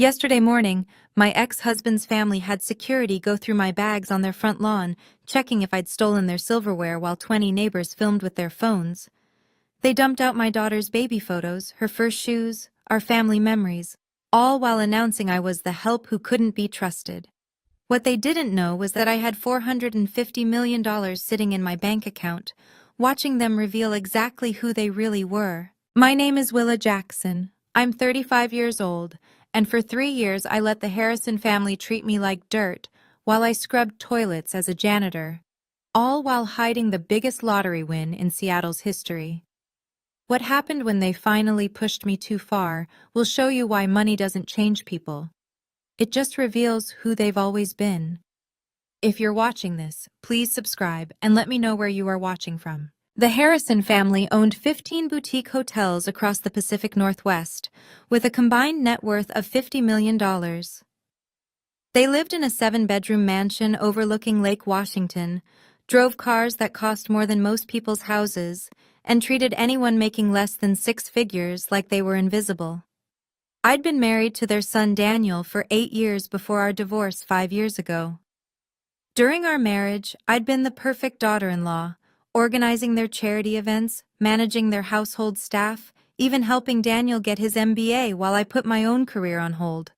Yesterday morning, my ex-husband's family had security go through my bags on their front lawn, checking if I'd stolen their silverware while 20 neighbors filmed with their phones. They dumped out my daughter's baby photos, her first shoes, our family memories, all while announcing I was the help who couldn't be trusted. What they didn't know was that I had $450 million sitting in my bank account, watching them reveal exactly who they really were. My name is Willa Jackson. I'm 35 years old, and for 3 years I let the Harrison family treat me like dirt while I scrubbed toilets as a janitor, all while hiding the biggest lottery win in Seattle's history. What happened when they finally pushed me too far will show you why money doesn't change people. It just reveals who they've always been. If you're watching this, please subscribe and let me know where you are watching from. The Harrison family owned 15 boutique hotels across the Pacific Northwest, with a combined net worth of $50 million. They lived in a 7-bedroom mansion overlooking Lake Washington, drove cars that cost more than most people's houses, and treated anyone making less than 6 figures like they were invisible. I'd been married to their son Daniel for 8 years before our divorce 5 years ago. During our marriage, I'd been the perfect daughter-in-law, organizing their charity events, managing their household staff, even helping Daniel get his MBA while I put my own career on hold.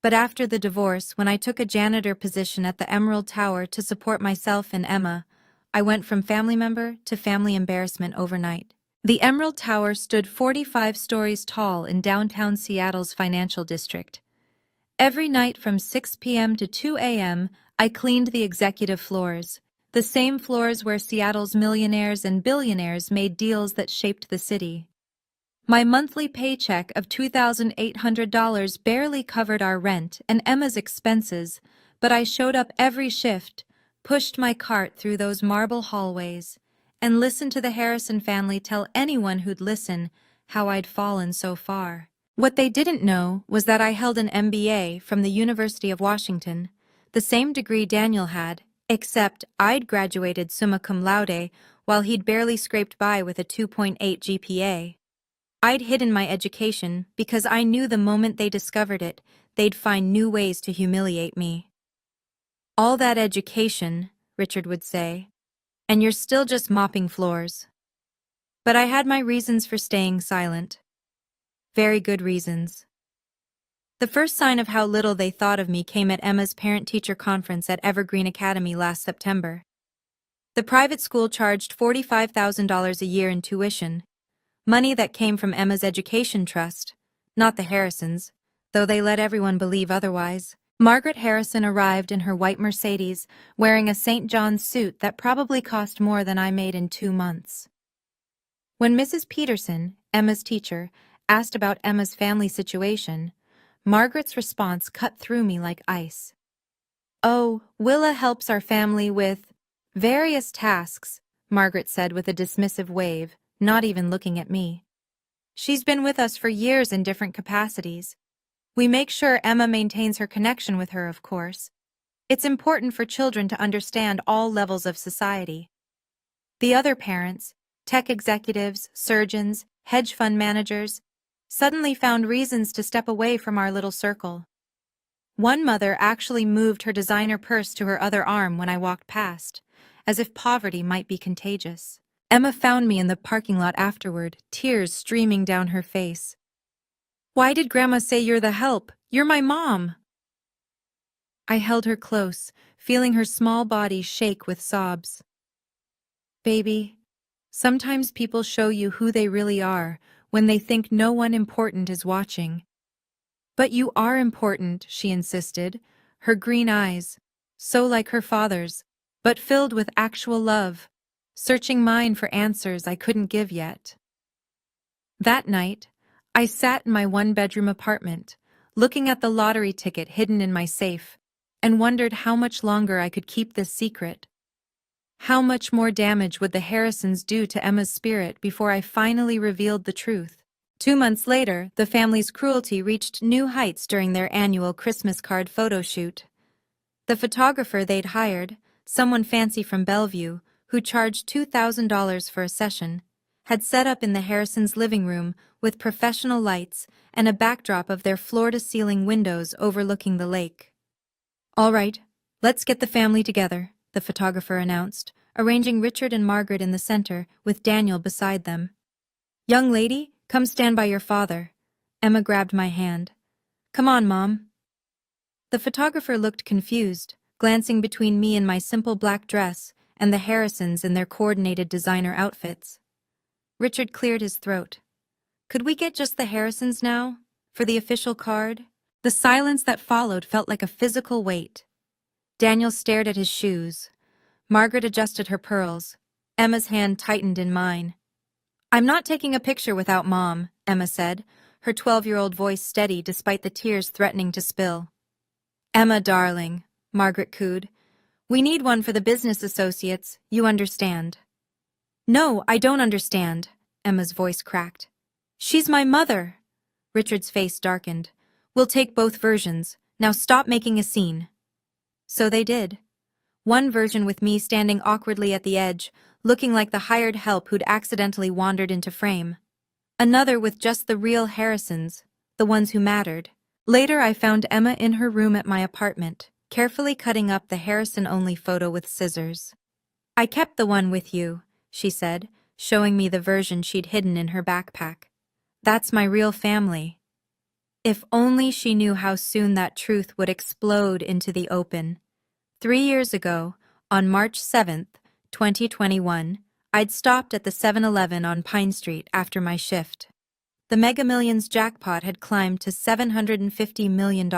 But after the divorce, when I took a janitor position at the Emerald Tower to support myself and Emma, I went from family member to family embarrassment overnight. The Emerald Tower stood 45 stories tall in downtown Seattle's financial district. Every night from 6 p.m. to 2 a.m., I cleaned the executive floors, the same floors where Seattle's millionaires and billionaires made deals that shaped the city. My monthly paycheck of $2,800 barely covered our rent and Emma's expenses, but I showed up every shift, pushed my cart through those marble hallways, and listened to the Harrison family tell anyone who'd listen how I'd fallen so far. What they didn't know was that I held an MBA from the University of Washington, the same degree Daniel had, except I'd graduated summa cum laude while he'd barely scraped by with a 2.8 GPA. I'd hidden my education because I knew the moment they discovered it, they'd find new ways to humiliate me. "All that education," Richard would say, "and you're still just mopping floors." But I had my reasons for staying silent. Very good reasons. The first sign of how little they thought of me came at Emma's parent-teacher conference at Evergreen Academy last September. The private school charged $45,000 a year in tuition, money that came from Emma's education trust, not the Harrisons, though they let everyone believe otherwise. Margaret Harrison arrived in her white Mercedes, wearing a St. John's suit that probably cost more than I made in 2 months. When Mrs. Peterson, Emma's teacher, asked about Emma's family situation, Margaret's response cut through me like ice. "Oh, Willa helps our family with various tasks," Margaret said with a dismissive wave, not even looking at me. "She's been with us for years in different capacities. We make sure Emma maintains her connection with her, of course. It's important for children to understand all levels of society." The other parents, tech executives, surgeons, hedge fund managers, suddenly found reasons to step away from our little circle. One mother actually moved her designer purse to her other arm when I walked past, as if poverty might be contagious. Emma found me in the parking lot afterward, tears streaming down her face. "Why did Grandma say you're the help? You're my mom!" I held her close, feeling her small body shake with sobs. "Baby, sometimes people show you who they really are when they think no one important is watching." "But you are important," she insisted, her green eyes, so like her father's, but filled with actual love, searching mine for answers I couldn't give yet. That night, I sat in my 1-bedroom apartment, looking at the lottery ticket hidden in my safe, and wondered how much longer I could keep this secret. How much more damage would the Harrisons do to Emma's spirit before I finally revealed the truth? 2 months later, the family's cruelty reached new heights during their annual Christmas card photo shoot. The photographer they'd hired, someone fancy from Bellevue, who charged $2,000 for a session, had set up in the Harrisons' living room with professional lights and a backdrop of their floor-to-ceiling windows overlooking the lake. "All right, let's get the family together," the photographer announced, arranging Richard and Margaret in the center with Daniel beside them. "Young lady, come stand by your father." Emma grabbed my hand. "Come on, Mom." The photographer looked confused, glancing between me in my simple black dress and the Harrisons in their coordinated designer outfits. Richard cleared his throat. "Could we get just the Harrisons now? For the official card?" The silence that followed felt like a physical weight. Daniel stared at his shoes. Margaret adjusted her pearls. Emma's hand tightened in mine. "I'm not taking a picture without Mom," Emma said, her 12-year-old voice steady despite the tears threatening to spill. "Emma, darling," Margaret cooed. "We need one for the business associates, you understand." "No, I don't understand," Emma's voice cracked. "She's my mother." Richard's face darkened. "We'll take both versions. Now stop making a scene." So they did. One version with me standing awkwardly at the edge, looking like the hired help who'd accidentally wandered into frame. Another with just the real Harrisons, the ones who mattered. Later I found Emma in her room at my apartment, carefully cutting up the Harrison-only photo with scissors. "I kept the one with you," she said, showing me the version she'd hidden in her backpack. "That's my real family." If only she knew how soon that truth would explode into the open. 3 years ago, on March 7th, 2021, I'd stopped at the 7-Eleven on Pine Street after my shift. The Mega Millions jackpot had climbed to $750 million,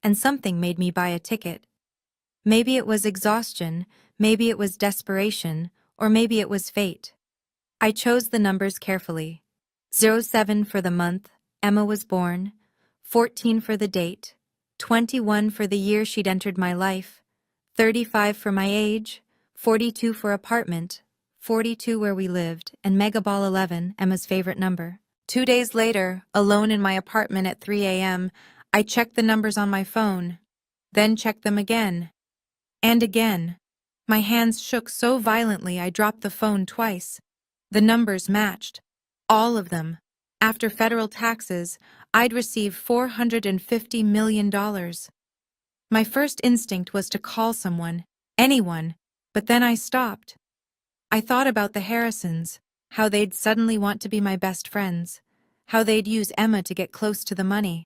and something made me buy a ticket. Maybe it was exhaustion, maybe it was desperation, or maybe it was fate. I chose the numbers carefully. 07 for the month Emma was born, 14 for the date, 21 for the year she'd entered my life, 35 for my age, 42 for apartment, 42 where we lived, and Megaball 11, Emma's favorite number. 2 days later, alone in my apartment at 3 a.m., I checked the numbers on my phone, then checked them again. And again. My hands shook so violently I dropped the phone twice. The numbers matched. All of them. After federal taxes, I'd receive $450 million. My first instinct was to call someone, anyone, but then I stopped. I thought about the Harrisons, how they'd suddenly want to be my best friends, how they'd use Emma to get close to the money,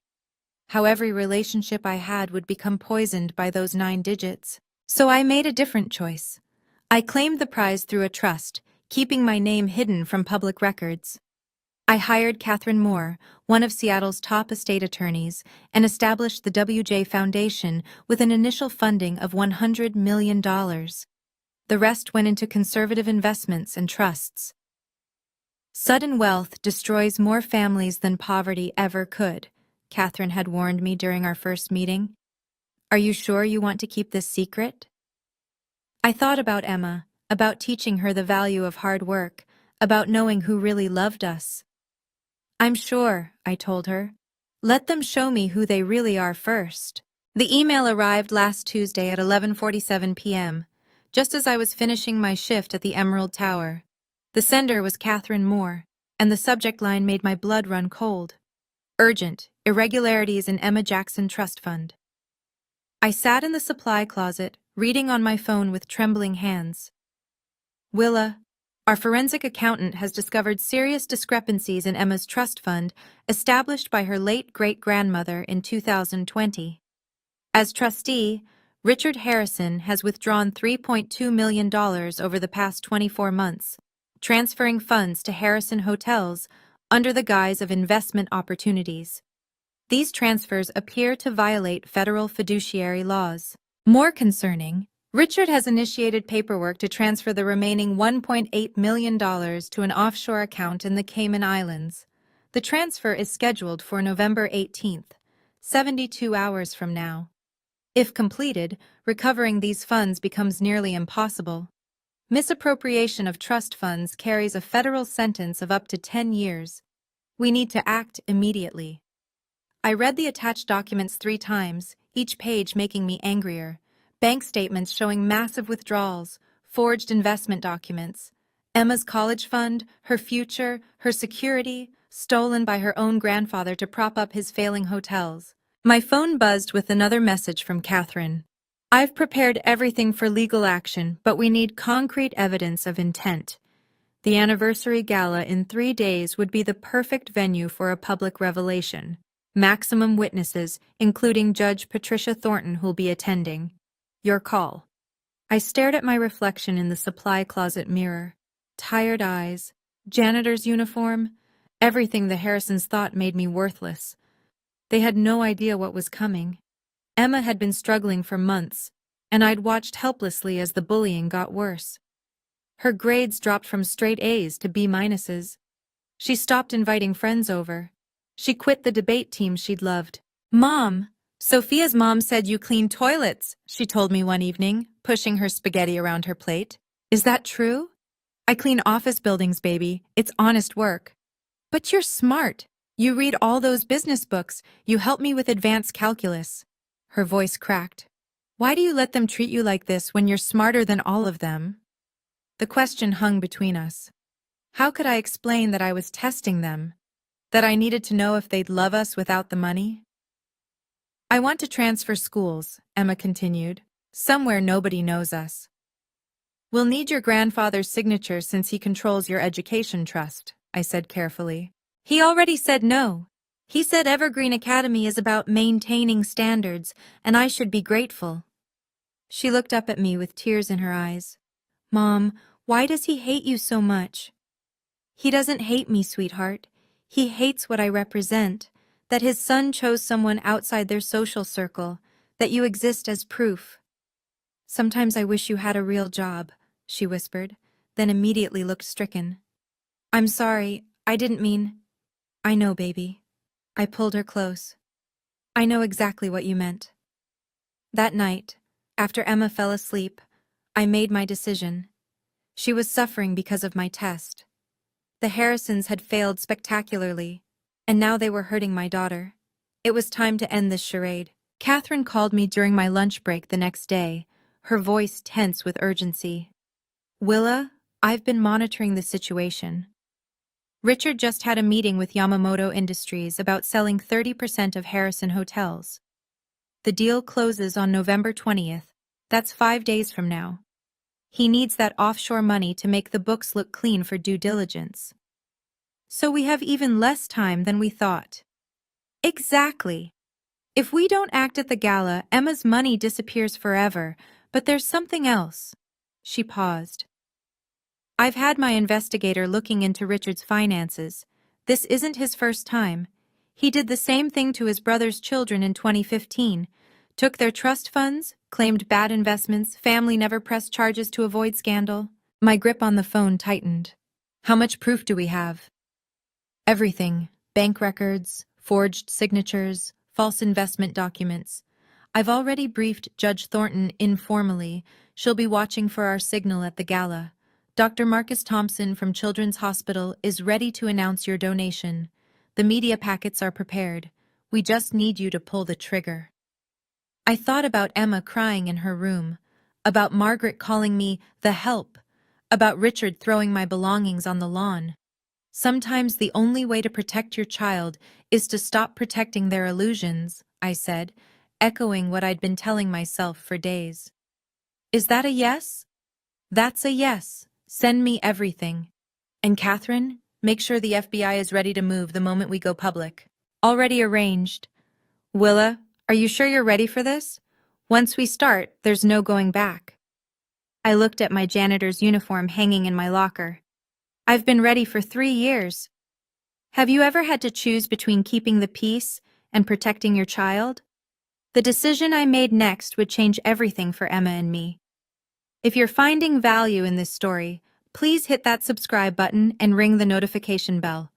how every relationship I had would become poisoned by those 9 digits. So I made a different choice. I claimed the prize through a trust, keeping my name hidden from public records. I hired Catherine Moore, one of Seattle's top estate attorneys, and established the WJ Foundation with an initial funding of $100 million. The rest went into conservative investments and trusts. Sudden wealth destroys more families than poverty ever could, Catherine had warned me during our first meeting. Are you sure you want to keep this secret? I thought about Emma, about teaching her the value of hard work, about knowing who really loved us. I'm sure, I told her. Let them show me who they really are first. The email arrived last Tuesday at 11:47 p.m., just as I was finishing my shift at the Emerald Tower. The sender was Catherine Moore, and the subject line made my blood run cold. Urgent, irregularities in Emma Jackson Trust Fund. I sat in the supply closet, reading on my phone with trembling hands. Willa, our forensic accountant has discovered serious discrepancies in Emma's trust fund established by her late great-grandmother in 2020. As trustee, Richard Harrison has withdrawn $3.2 million over the past 24 months, transferring funds to Harrison Hotels under the guise of investment opportunities. These transfers appear to violate federal fiduciary laws. More concerning, Richard has initiated paperwork to transfer the remaining $1.8 million to an offshore account in the Cayman Islands. The transfer is scheduled for November 18th, 72 hours from now. If completed, recovering these funds becomes nearly impossible. Misappropriation of trust funds carries a federal sentence of up to 10 years. We need to act immediately. I read the attached documents 3 times, each page making me angrier. Bank statements showing massive withdrawals, forged investment documents, Emma's college fund, her future, her security, stolen by her own grandfather to prop up his failing hotels. My phone buzzed with another message from Catherine. I've prepared everything for legal action, but we need concrete evidence of intent. The anniversary gala in 3 days would be the perfect venue for a public revelation. Maximum witnesses, including Judge Patricia Thornton, who'll be attending. Your call. I stared at my reflection in the supply closet mirror. Tired eyes, janitor's uniform, everything the Harrisons thought made me worthless. They had no idea what was coming. Emma had been struggling for months, and I'd watched helplessly as the bullying got worse. Her grades dropped from straight A's to B minuses. She stopped inviting friends over. She quit the debate team she'd loved. Mom, Sophia's mom said you clean toilets, she told me one evening, pushing her spaghetti around her plate. Is that true? I clean office buildings, baby. It's honest work. But you're smart. You read all those business books. You help me with advanced calculus. Her voice cracked. Why do you let them treat you like this when you're smarter than all of them? The question hung between us. How could I explain that I was testing them? That I needed to know if they'd love us without the money? I want to transfer schools, Emma continued. Somewhere nobody knows us. We'll need your grandfather's signature since he controls your education trust, I said carefully. He already said no. He said Evergreen Academy is about maintaining standards, and I should be grateful. She looked up at me with tears in her eyes. Mom, why does he hate you so much? He doesn't hate me, sweetheart. He hates what I represent, that his son chose someone outside their social circle, that you exist as proof. Sometimes I wish you had a real job, she whispered, then immediately looked stricken. I'm sorry, I didn't mean... I know, baby. I pulled her close. I know exactly what you meant. That night, after Emma fell asleep, I made my decision. She was suffering because of my test. The Harrisons had failed spectacularly, and now they were hurting my daughter. It was time to end this charade. Catherine called me during my lunch break the next day, her voice tense with urgency. Willa, I've been monitoring the situation. Richard just had a meeting with Yamamoto Industries about selling 30% of Harrison Hotels. The deal closes on November 20th. That's 5 days from now. He needs that offshore money to make the books look clean for due diligence. So we have even less time than we thought. Exactly. If we don't act at the gala, Emma's money disappears forever, but there's something else. She paused. I've had my investigator looking into Richard's finances. This isn't his first time. He did the same thing to his brother's children in 2015. Took their trust funds, claimed bad investments, family never pressed charges to avoid scandal. My grip on the phone tightened. How much proof do we have? Everything. Bank records, forged signatures, false investment documents. I've already briefed Judge Thornton informally. She'll be watching for our signal at the gala. Dr. Marcus Thompson from Children's Hospital is ready to announce your donation. The media packets are prepared. We just need you to pull the trigger. I thought about Emma crying in her room, about Margaret calling me the help, about Richard throwing my belongings on the lawn. Sometimes the only way to protect your child is to stop protecting their illusions, I said, echoing what I'd been telling myself for days. Is that a yes? That's a yes. Send me everything. And Catherine, make sure the FBI is ready to move the moment we go public. Already arranged. Willa, are you sure you're ready for this? Once we start, there's no going back. I looked at my janitor's uniform hanging in my locker. I've been ready for 3 years. Have you ever had to choose between keeping the peace and protecting your child? The decision I made next would change everything for Emma and me. If you're finding value in this story, please hit that subscribe button and ring the notification bell.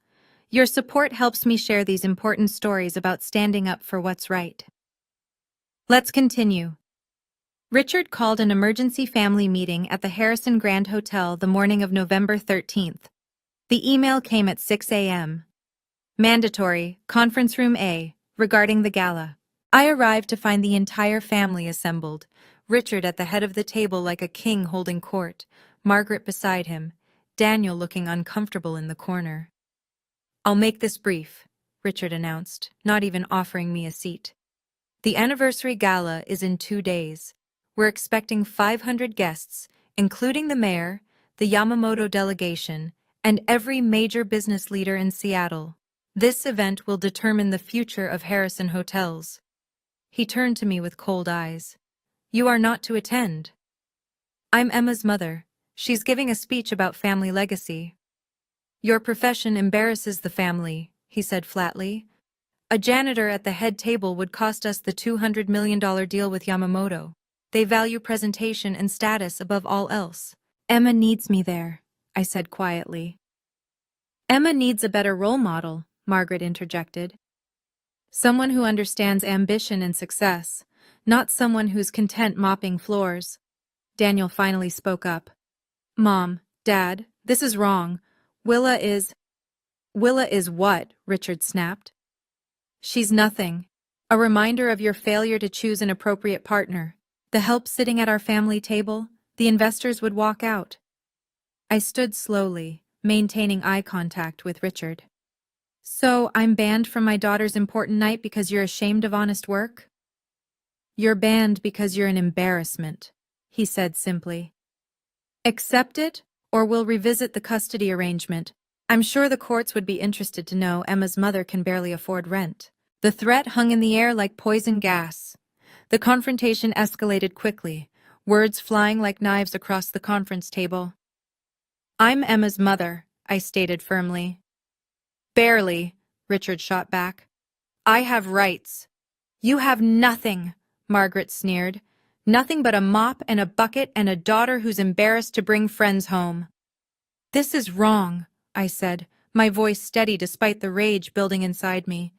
Your support helps me share these important stories about standing up for what's right. Let's continue. Richard called an emergency family meeting at the Harrison Grand Hotel the morning of November 13th. The email came at 6 a.m. Mandatory, Conference Room A, regarding the gala. I arrived to find the entire family assembled, Richard at the head of the table like a king holding court, Margaret beside him, Daniel looking uncomfortable in the corner. "I'll make this brief," Richard announced, not even offering me a seat. "The anniversary gala is in 2 days. We're expecting 500 guests, including the mayor, the Yamamoto delegation, and every major business leader in Seattle. This event will determine the future of Harrison Hotels." He turned to me with cold eyes. "You are not to attend." "I'm Emma's mother. She's giving a speech about family legacy." "Your profession embarrasses the family," he said flatly. "A janitor at the head table would cost us the $200 million deal with Yamamoto. They value presentation and status above all else." "Emma needs me there," I said quietly. "Emma needs a better role model," Margaret interjected. "Someone who understands ambition and success, not someone who's content mopping floors." Daniel finally spoke up. "Mom, Dad, this is wrong. Willa is—" "Willa is what?" Richard snapped. "She's nothing. A reminder of your failure to choose an appropriate partner. The help sitting at our family table, the investors would walk out." I stood slowly, maintaining eye contact with Richard. "So I'm banned from my daughter's important night because you're ashamed of honest work?" "You're banned because you're an embarrassment," he said simply. "Accept it, or we'll revisit the custody arrangement. I'm sure the courts would be interested to know Emma's mother can barely afford rent." The threat hung in the air like poison gas. The confrontation escalated quickly, words flying like knives across the conference table. "I'm Emma's mother," I stated firmly. "Barely," Richard shot back. "I have rights." "You have nothing," Margaret sneered. "Nothing but a mop and a bucket and a daughter who's embarrassed to bring friends home." "This is wrong," I said, my voice steady despite the rage building inside me.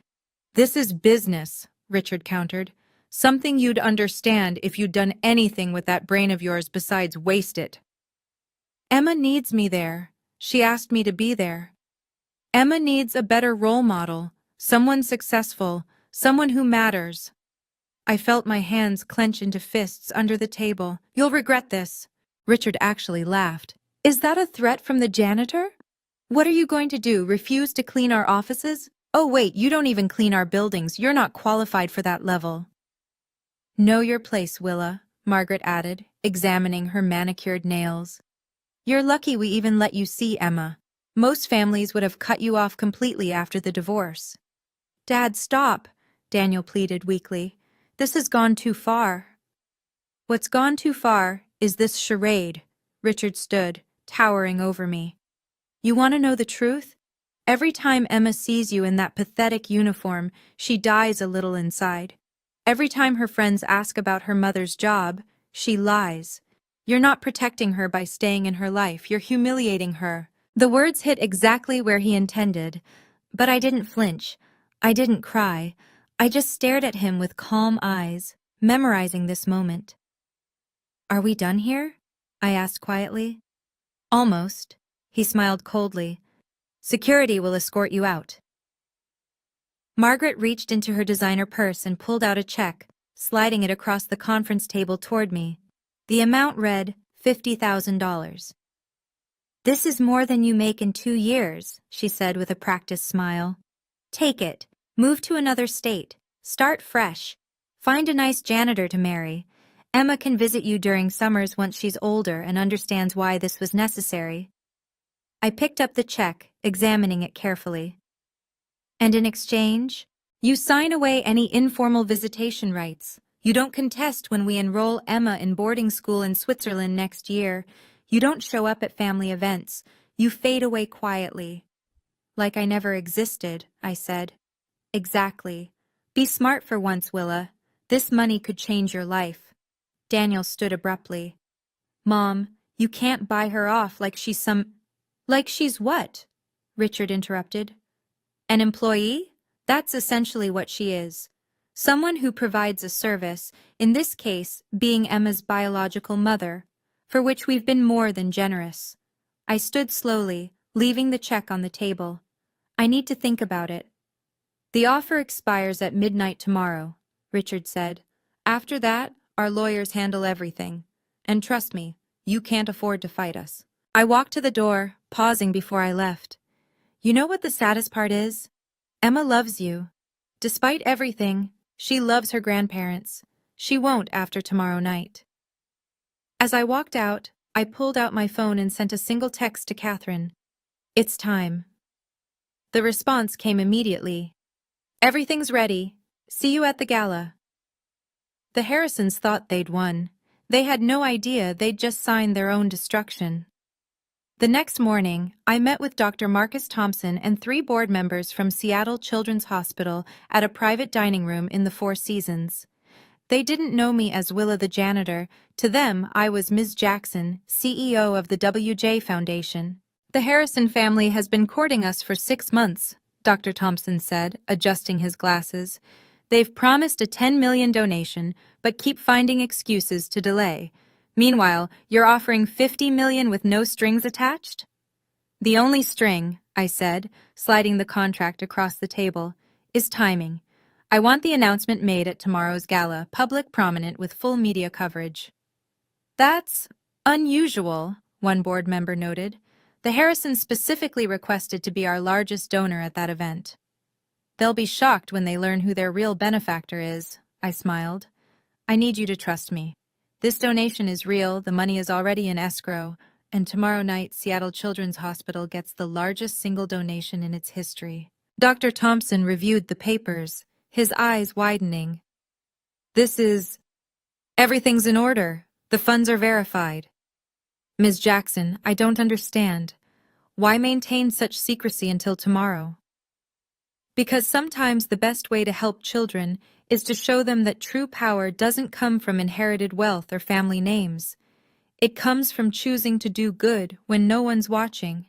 "This is business," Richard countered. "Something you'd understand if you'd done anything with that brain of yours besides waste it." "Emma needs me there. She asked me to be there." "Emma needs a better role model, someone successful, someone who matters." I felt my hands clench into fists under the table. "You'll regret this." Richard actually laughed. "Is that a threat from the janitor? What are you going to do, refuse to clean our offices? Oh wait, you don't even clean our buildings. You're not qualified for that level." "Know your place, Willa," Margaret added, examining her manicured nails. "You're lucky we even let you see Emma. Most families would have cut you off completely after the divorce." "Dad, stop," Daniel pleaded weakly. "This has gone too far." "What's gone too far is this charade." Richard stood, towering over me. "You want to know the truth? Every time Emma sees you in that pathetic uniform, she dies a little inside. Every time her friends ask about her mother's job, she lies. You're not protecting her by staying in her life, you're humiliating her." The words hit exactly where he intended, but I didn't flinch. I didn't cry. I just stared at him with calm eyes, memorizing this moment. "Are we done here?" I asked quietly. "Almost." He smiled coldly. "Security will escort you out." Margaret reached into her designer purse and pulled out a check, sliding it across the conference table toward me. The amount read $50,000. "This is more than you make in 2 years," she said with a practiced smile. "Take it. Move to another state. Start fresh. Find a nice janitor to marry. Emma can visit you during summers once she's older and understands why this was necessary." I picked up the check, examining it carefully. "And in exchange, you sign away any informal visitation rights. You don't contest when we enroll Emma in boarding school in Switzerland next year. You don't show up at family events. You fade away quietly." "Like I never existed," I said. "Exactly. Be smart for once, Willa. This money could change your life." Daniel stood abruptly. "Mom, you can't buy her off like she's some—" "Like she's what?" Richard interrupted. "An employee? That's essentially what she is. Someone who provides a service, in this case being Emma's biological mother, for which we've been more than generous." I stood slowly, leaving the check on the table. "I need to think about it." "The offer expires at midnight tomorrow," Richard said. "After that, our lawyers handle everything. And trust me, you can't afford to fight us." I walked to the door, pausing before I left. You know what the saddest part is? Emma loves you. Despite everything, she loves her grandparents. She won't after tomorrow night. As I walked out, I pulled out my phone and sent a single text to Catherine. It's time. The response came immediately. Everything's ready. See you at the gala. The Harrisons thought they'd won. They had no idea they'd just signed their own destruction. The next morning, I met with Dr. Marcus Thompson and 3 board members from Seattle Children's Hospital at a private dining room in the Four Seasons. They didn't know me as Willa the janitor. To them, I was Ms. Jackson, CEO of the WJ Foundation. The Harrison family has been courting us for 6 months, Dr. Thompson said, adjusting his glasses. They've promised a $10 million donation, but keep finding excuses to delay. Meanwhile, you're offering $50 million with no strings attached? The only string, I said, sliding the contract across the table, is timing. I want the announcement made at tomorrow's gala, public prominent with full media coverage. That's unusual, one board member noted. The Harrisons specifically requested to be our largest donor at that event. They'll be shocked when they learn who their real benefactor is, I smiled. I need you to trust me. This donation is real, the money is already in escrow, and tomorrow night Seattle Children's Hospital gets the largest single donation in its history. Dr. Thompson reviewed the papers, his eyes widening. Everything's in order. The funds are verified. Ms. Jackson, I don't understand. Why maintain such secrecy until tomorrow? Because sometimes the best way to help children is to show them that true power doesn't come from inherited wealth or family names. It comes from choosing to do good when no one's watching.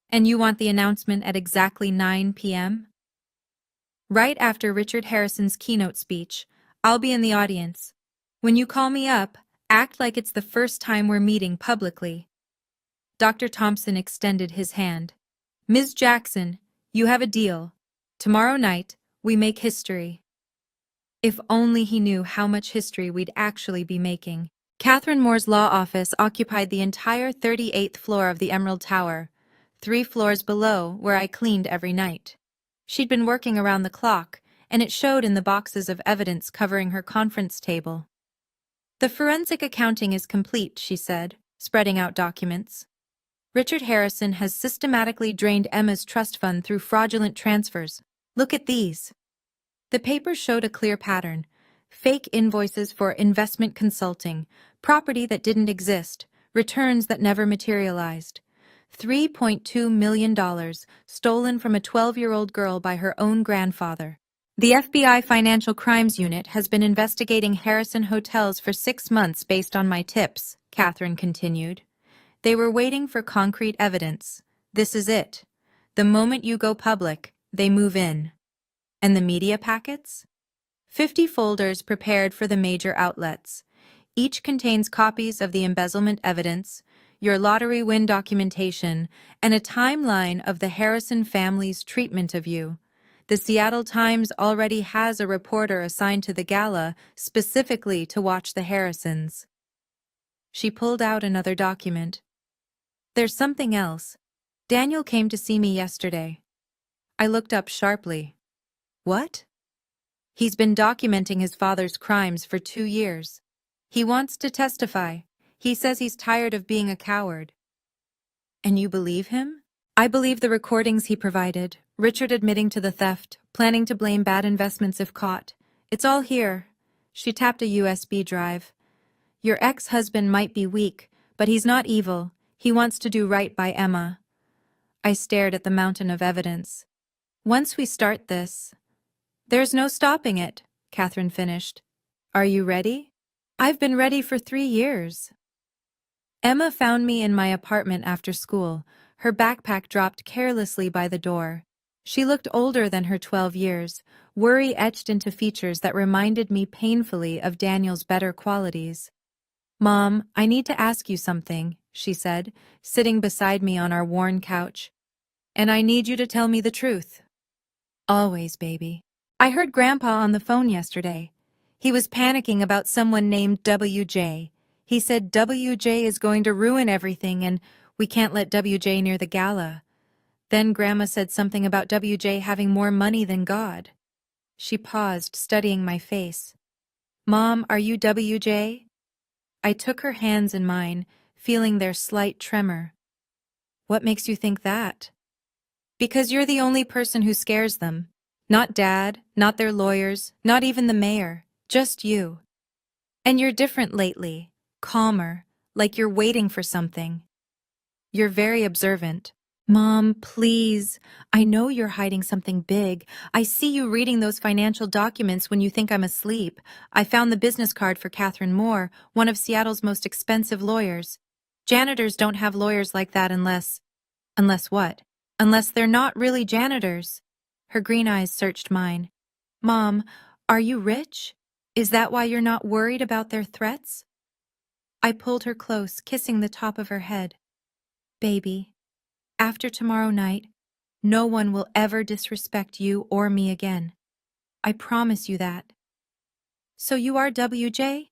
And you want the announcement at exactly 9 p.m.? Right after Richard Harrison's keynote speech, I'll be in the audience. When you call me up, act like it's the first time we're meeting publicly. Dr. Thompson extended his hand. Ms. Jackson, you have a deal. Tomorrow night, we make history. If only he knew how much history we'd actually be making. Catherine Moore's law office occupied the entire 38th floor of the Emerald Tower, 3 floors below where I cleaned every night. She'd been working around the clock, and it showed in the boxes of evidence covering her conference table. The forensic accounting is complete, she said, spreading out documents. Richard Harrison has systematically drained Emma's trust fund through fraudulent transfers. Look at these. The papers showed a clear pattern. Fake invoices for investment consulting, property that didn't exist, returns that never materialized. $3.2 million stolen from a 12-year-old girl by her own grandfather. The FBI Financial Crimes Unit has been investigating Harrison hotels for 6 months based on my tips, Catherine continued. They were waiting for concrete evidence. This is it. The moment you go public, they move in. And the media packets? 50 folders prepared for the major outlets. Each contains copies of the embezzlement evidence, your lottery win documentation, and a timeline of the Harrison family's treatment of you. The Seattle Times already has a reporter assigned to the gala specifically to watch the Harrisons. She pulled out another document. There's something else. Daniel came to see me yesterday. I looked up sharply. What? He's been documenting his father's crimes for 2 years. He wants to testify. He says he's tired of being a coward. And you believe him? I believe the recordings he provided, Richard admitting to the theft, planning to blame bad investments if caught. It's all here. She tapped a USB drive. Your ex-husband might be weak, but he's not evil. He wants to do right by Emma. I stared at the mountain of evidence. Once we start this... There's no stopping it, Catherine finished. Are you ready? I've been ready for 3 years. Emma found me in my apartment after school. Her backpack dropped carelessly by the door. She looked older than her 12 years, worry etched into features that reminded me painfully of Daniel's better qualities. Mom, I need to ask you something, she said, sitting beside me on our worn couch. And I need you to tell me the truth. Always, baby. I heard Grandpa on the phone yesterday. He was panicking about someone named WJ. He said WJ is going to ruin everything and we can't let WJ near the gala. Then Grandma said something about WJ having more money than God. She paused, studying my face. Mom, are you WJ? I took her hands in mine, feeling their slight tremor. What makes you think that? Because you're the only person who scares them. Not Dad, not their lawyers, not even the mayor. Just you. And you're different lately. Calmer, like you're waiting for something. You're very observant. Mom, please. I know you're hiding something big. I see you reading those financial documents when you think I'm asleep. I found the business card for Catherine Moore, one of Seattle's most expensive lawyers. Janitors don't have lawyers like that unless what? Unless they're not really janitors. Her green eyes searched mine. Mom, are you rich? Is that why you're not worried about their threats? I pulled her close, kissing the top of her head. Baby, after tomorrow night, no one will ever disrespect you or me again. I promise you that. So you are WJ?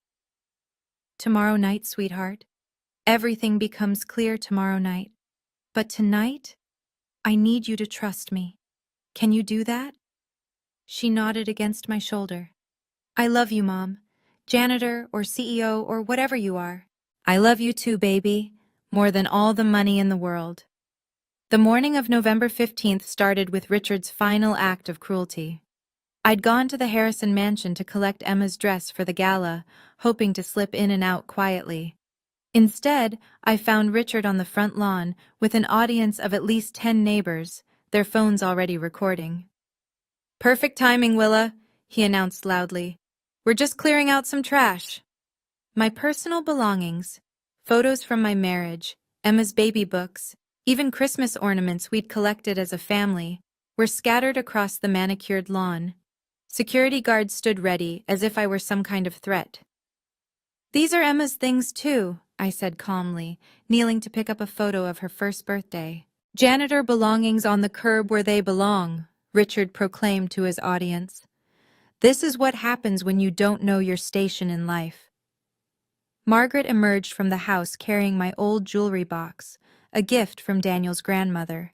Tomorrow night, sweetheart. Everything becomes clear tomorrow night. But tonight, I need you to trust me. Can you do that? She nodded against my shoulder. I love you, Mom. Janitor or CEO or whatever you are. I love you too, baby. More than all the money in the world. The morning of November 15th started with Richard's final act of cruelty. I'd gone to the Harrison mansion to collect Emma's dress for the gala, hoping to slip in and out quietly. Instead, I found Richard on the front lawn with an audience of at least 10 neighbors, their phones already recording. Perfect timing, Willa, he announced loudly. We're just clearing out some trash. My personal belongings, photos from my marriage, Emma's baby books, even Christmas ornaments we'd collected as a family, were scattered across the manicured lawn. Security guards stood ready, as if I were some kind of threat. These are Emma's things too, I said calmly, kneeling to pick up a photo of her first birthday. Janitor belongings on the curb where they belong, Richard proclaimed to his audience. This is what happens when you don't know your station in life. Margaret emerged from the house carrying my old jewelry box, a gift from Daniel's grandmother.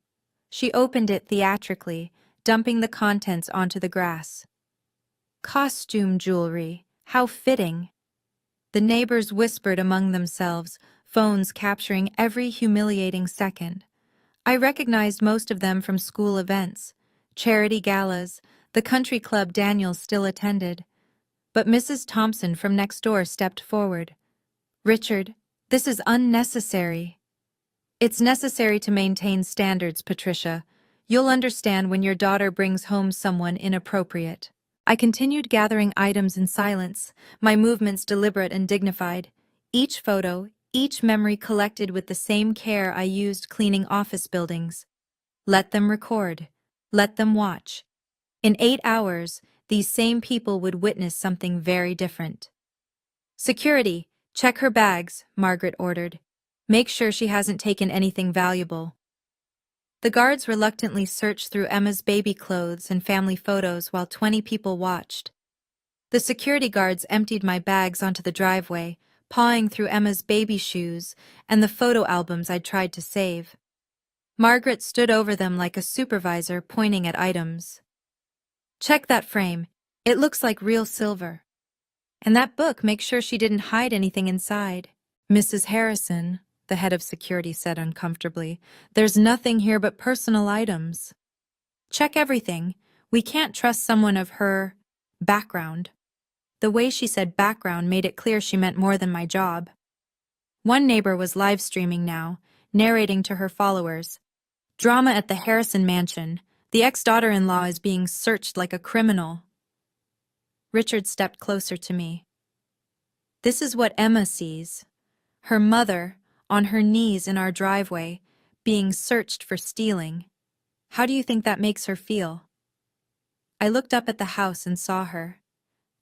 She opened it theatrically, dumping the contents onto the grass. Costume jewelry, how fitting. The neighbors whispered among themselves, phones capturing every humiliating second. I recognized most of them from school events, charity galas, the country club Daniel still attended. But Mrs. Thompson from next door stepped forward. Richard, this is unnecessary. It's necessary to maintain standards, Patricia. You'll understand when your daughter brings home someone inappropriate. I continued gathering items in silence, my movements deliberate and dignified. Each photo, each memory collected with the same care I used cleaning office buildings. Let them record. Let them watch. In 8 hours, these same people would witness something very different. Security, check her bags, Margaret ordered. Make sure she hasn't taken anything valuable. The guards reluctantly searched through Emma's baby clothes and family photos while 20 people watched. The security guards emptied my bags onto the driveway, pawing through Emma's baby shoes and the photo albums I'd tried to save. Margaret stood over them like a supervisor pointing at items. Check that frame. It looks like real silver. And that book, make sure she didn't hide anything inside. Mrs. Harrison, the head of security said uncomfortably, there's nothing here but personal items. Check everything. We can't trust someone of her background. The way she said background made it clear she meant more than my job. One neighbor was live streaming now, narrating to her followers. Drama at the Harrison mansion. The ex-daughter-in-law is being searched like a criminal. Richard stepped closer to me. This is what Emma sees. Her mother, on her knees in our driveway, being searched for stealing. How do you think that makes her feel? I looked up at the house and saw her.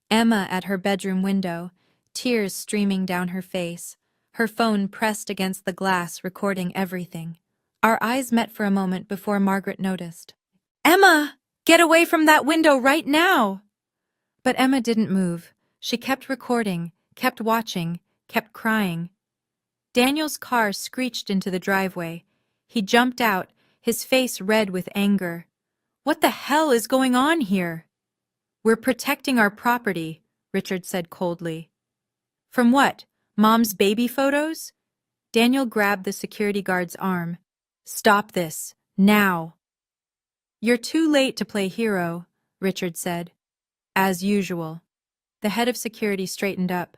Emma at her bedroom window, tears streaming down her face, her phone pressed against the glass recording everything. Our eyes met for a moment before Margaret noticed. Emma! Get away from that window right now! But Emma didn't move. She kept recording, kept watching, kept crying. Daniel's car screeched into the driveway. He jumped out, his face red with anger. "What the hell is going on here?" "We're protecting our property," Richard said coldly. "From what? Mom's baby photos?" Daniel grabbed the security guard's arm. "Stop this, now." "You're too late to play hero," Richard said. "As usual." The head of security straightened up.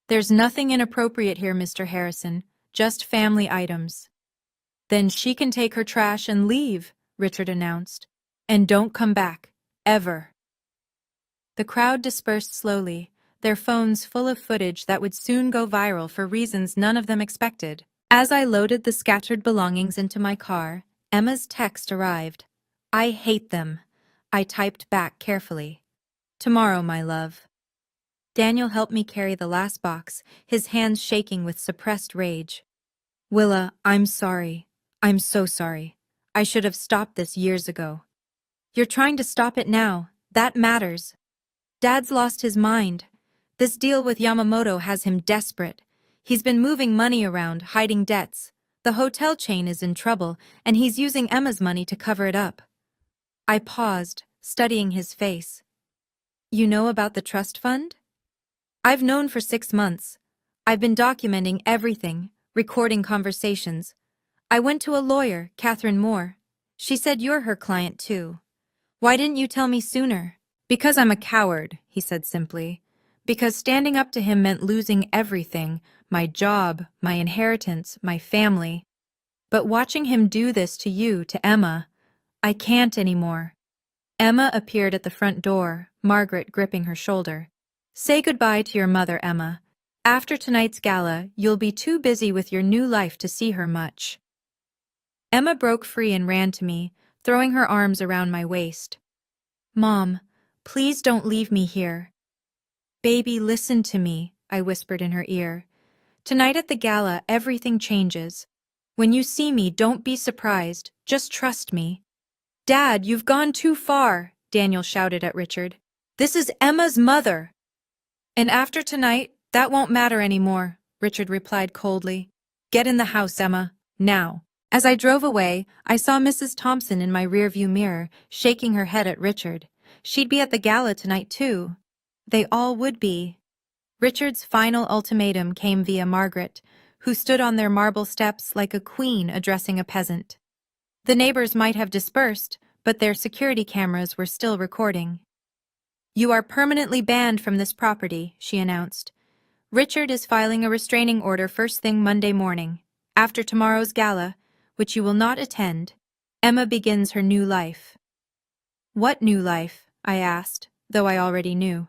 "There's nothing inappropriate here, Mr. Harrison, just family items." "Then she can take her trash and leave," Richard announced. "And don't come back, ever." The crowd dispersed slowly, their phones full of footage that would soon go viral for reasons none of them expected. As I loaded the scattered belongings into my car, Emma's text arrived. "I hate them," I typed back carefully. "Tomorrow, my love." Daniel helped me carry the last box, his hands shaking with suppressed rage. "Willa, I'm sorry. I'm so sorry. I should have stopped this years ago." "You're trying to stop it now. That matters. Dad's lost his mind. This deal with Yamamoto has him desperate. He's been moving money around, hiding debts. The hotel chain is in trouble, and he's using Emma's money to cover it up." I paused, studying his face. "You know about the trust fund?" "I've known for 6 months. I've been documenting everything, recording conversations. I went to a lawyer, Catherine Moore. She said you're her client too. Why didn't you tell me sooner?" "Because I'm a coward," he said simply. "Because standing up to him meant losing everything, my job, my inheritance, my family. But watching him do this to you, to Emma, I can't anymore." Emma appeared at the front door, Margaret gripping her shoulder. "Say goodbye to your mother, Emma. After tonight's gala, you'll be too busy with your new life to see her much." Emma broke free and ran to me, throwing her arms around my waist. "Mom, please don't leave me here." "Baby, listen to me," I whispered in her ear. "Tonight at the gala, everything changes. When you see me, don't be surprised. Just trust me." "Dad, you've gone too far," Daniel shouted at Richard. "This is Emma's mother." "And after tonight, that won't matter anymore," Richard replied coldly. "Get in the house, Emma, now." As I drove away, I saw Mrs. Thompson in my rearview mirror, shaking her head at Richard. She'd be at the gala tonight, too. They all would be. Richard's final ultimatum came via Margaret, who stood on their marble steps like a queen addressing a peasant. The neighbors might have dispersed, but their security cameras were still recording. "You are permanently banned from this property," she announced. "Richard is filing a restraining order first thing Monday morning. After tomorrow's gala, which you will not attend, Emma begins her new life." "What new life?" I asked, though I already knew.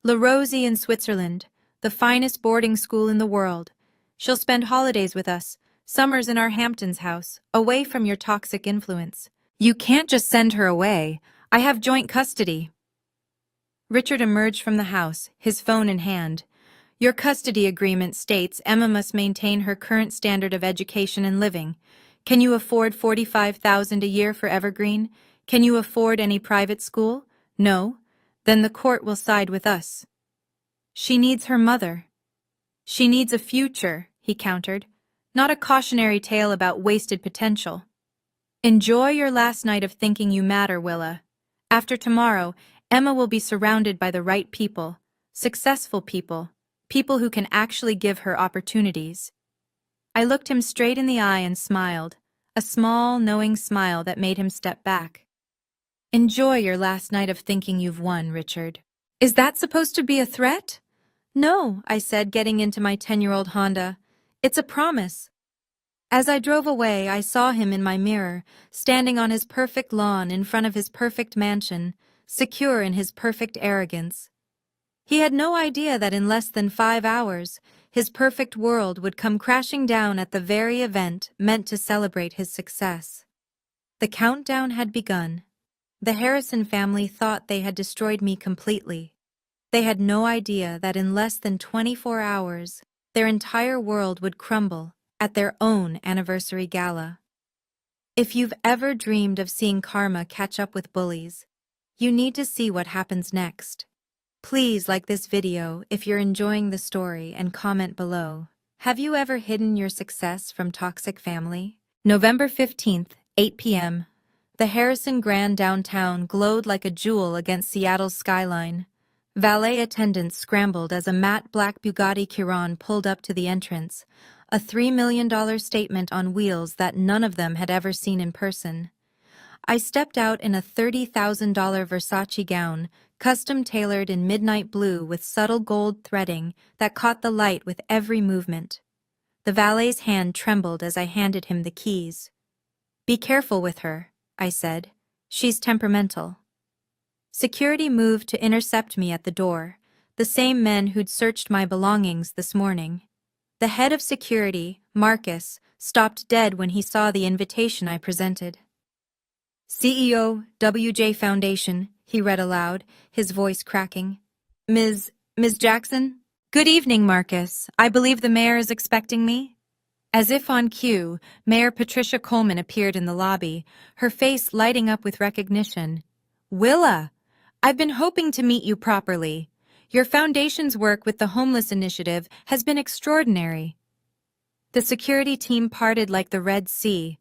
"La Rosie in Switzerland, the finest boarding school in the world. She'll spend holidays with us, summers in our Hamptons house, away from your toxic influence." "You can't just send her away. I have joint custody." Richard emerged from the house, his phone in hand. "Your custody agreement states Emma must maintain her current standard of education and living. Can you afford $45,000 a year for Evergreen? Can you afford any private school? No? Then the court will side with us." "She needs her mother." "She needs a future," he countered, "not a cautionary tale about wasted potential." "Enjoy your last night of thinking you matter, Willa. After tomorrow, Emma will be surrounded by the right people, successful people, people who can actually give her opportunities." I looked him straight in the eye and smiled, a small, knowing smile that made him step back. "Enjoy your last night of thinking you've won, Richard." "Is that supposed to be a threat?" "No," I said, getting into my 10-year-old Honda. "It's a promise." As I drove away, I saw him in my mirror, standing on his perfect lawn in front of his perfect mansion, secure in his perfect arrogance. He had no idea that in less than 5 hours, his perfect world would come crashing down at the very event meant to celebrate his success. The countdown had begun. The Harrison family thought they had destroyed me completely. They had no idea that in less than 24 hours, their entire world would crumble at their own anniversary gala. If you've ever dreamed of seeing karma catch up with bullies, you need to see what happens next. Please like this video if you're enjoying the story and comment below. Have you ever hidden your success from toxic family? November 15th, 8 p.m. The Harrison Grand downtown glowed like a jewel against Seattle's skyline. Valet attendants scrambled as a matte black Bugatti Chiron pulled up to the entrance, a $3 million statement on wheels that none of them had ever seen in person. I stepped out in a $30,000 Versace gown, custom-tailored in midnight blue with subtle gold threading that caught the light with every movement. The valet's hand trembled as I handed him the keys. "Be careful with her," I said. "She's temperamental." Security moved to intercept me at the door, the same men who'd searched my belongings this morning. The head of security, Marcus, stopped dead when he saw the invitation I presented. "CEO, WJ Foundation," he read aloud, his voice cracking. Ms. Jackson?" "Good evening, Marcus. I believe the mayor is expecting me." As if on cue, Mayor Patricia Coleman appeared in the lobby, her face lighting up with recognition. "Willa, I've been hoping to meet you properly. Your foundation's work with the homeless initiative has been extraordinary." The security team parted like the Red Sea.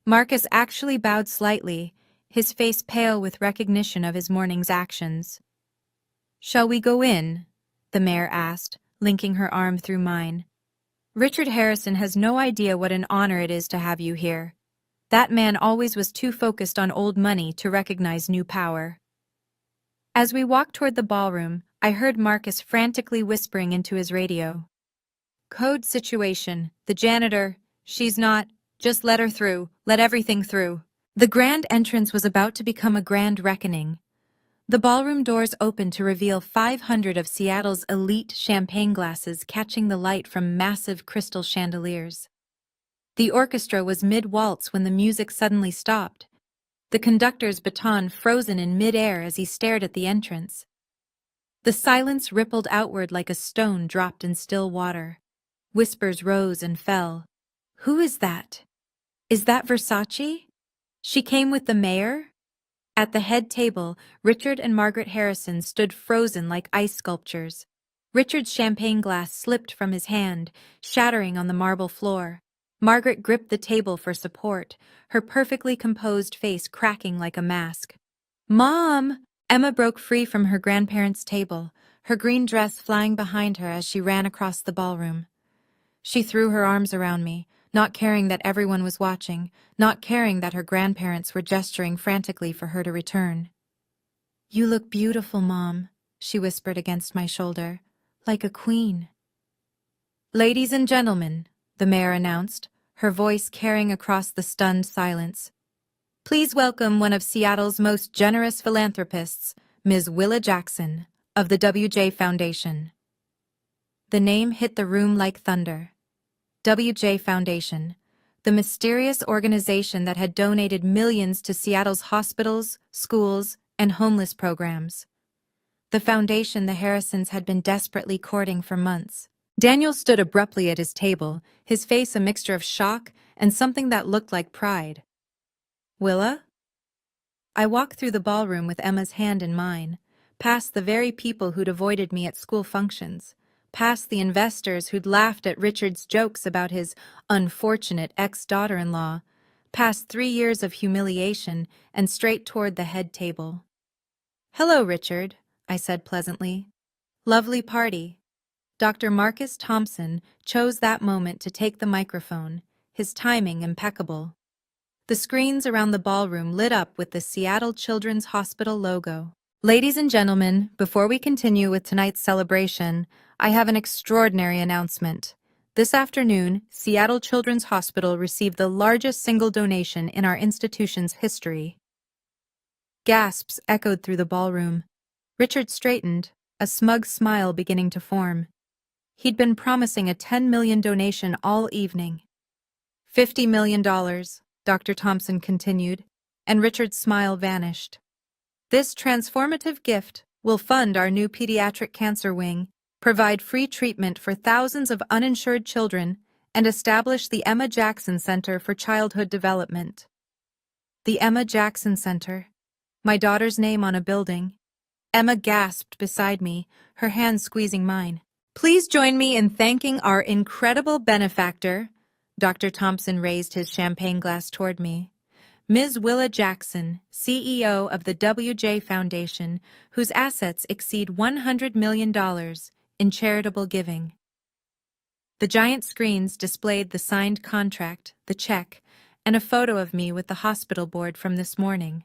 Marcus actually bowed slightly, his face pale with recognition of his morning's actions. "Shall we go in?" the mayor asked, linking her arm through mine. "Richard Harrison has no idea what an honor it is to have you here. That man always was too focused on old money to recognize new power." As we walked toward the ballroom, I heard Marcus frantically whispering into his radio. "Code situation. The janitor. She's not. Just let her through. Let everything through." The grand entrance was about to become a grand reckoning. The ballroom doors opened to reveal 500 of Seattle's elite champagne glasses catching the light from massive crystal chandeliers. The orchestra was mid-waltz when the music suddenly stopped, the conductor's baton frozen in mid-air as he stared at the entrance. The silence rippled outward like a stone dropped in still water. Whispers rose and fell. "Who is that? Is that Versace? She came with the mayor?" At the head table, Richard and Margaret Harrison stood frozen like ice sculptures. Richard's champagne glass slipped from his hand, shattering on the marble floor. Margaret gripped the table for support, her perfectly composed face cracking like a mask. "Mom!" Emma broke free from her grandparents' table, her green dress flying behind her as she ran across the ballroom. She threw her arms around me, not caring that everyone was watching, not caring that her grandparents were gesturing frantically for her to return. "You look beautiful, Mom," she whispered against my shoulder, "like a queen." "Ladies and gentlemen," the mayor announced, her voice carrying across the stunned silence. "Please welcome one of Seattle's most generous philanthropists, Ms. Willa Jackson, of the WJ Foundation." The name hit the room like thunder. WJ Foundation, the mysterious organization that had donated millions to Seattle's hospitals, schools, and homeless programs. The foundation the Harrisons had been desperately courting for months. Daniel stood abruptly at his table, his face a mixture of shock and something that looked like pride. "Willa?" I walked through the ballroom with Emma's hand in mine, past the very people who'd avoided me at school functions, past the investors who'd laughed at Richard's jokes about his unfortunate ex-daughter-in-law, past 3 years of humiliation, and straight toward the head table. "Hello, Richard," I said pleasantly. "Lovely party." Dr. Marcus Thompson chose that moment to take the microphone, his timing impeccable. The screens around the ballroom lit up with the Seattle Children's Hospital logo. "Ladies and gentlemen, before we continue with tonight's celebration, I have an extraordinary announcement. This afternoon, Seattle Children's Hospital received the largest single donation in our institution's history." Gasps echoed through the ballroom. Richard straightened, a smug smile beginning to form. He'd been promising a $10 million donation all evening. $50 million, Dr. Thompson continued, and Richard's smile vanished. "This transformative gift will fund our new pediatric cancer wing, provide free treatment for thousands of uninsured children, and establish the Emma Jackson Center for Childhood Development." The Emma Jackson Center. My daughter's name on a building. Emma gasped beside me, her hand squeezing mine. Please join me in thanking our incredible benefactor. Dr. Thompson raised his champagne glass toward me. Ms. Willa Jackson, CEO of the WJ Foundation, whose assets exceed $100 million in charitable giving. The giant screens displayed the signed contract, the check, and a photo of me with the hospital board from this morning.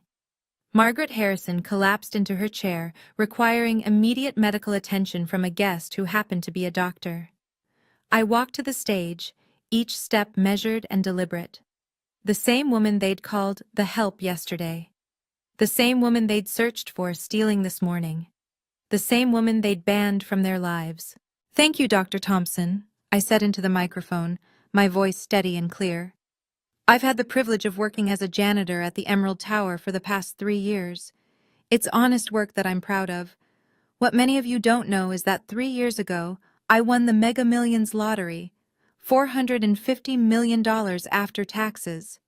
Margaret Harrison collapsed into her chair, requiring immediate medical attention from a guest who happened to be a doctor. I walked to the stage, each step measured and deliberate. The same woman they'd called the help yesterday. The same woman they'd searched for stealing this morning. The same woman they'd banned from their lives. Thank you, Dr. Thompson, I said into the microphone, my voice steady and clear. I've had the privilege of working as a janitor at the Emerald Tower for the past 3 years. It's honest work that I'm proud of. What many of you don't know is that 3 years ago, I won the Mega Millions lottery, $450 million after taxes.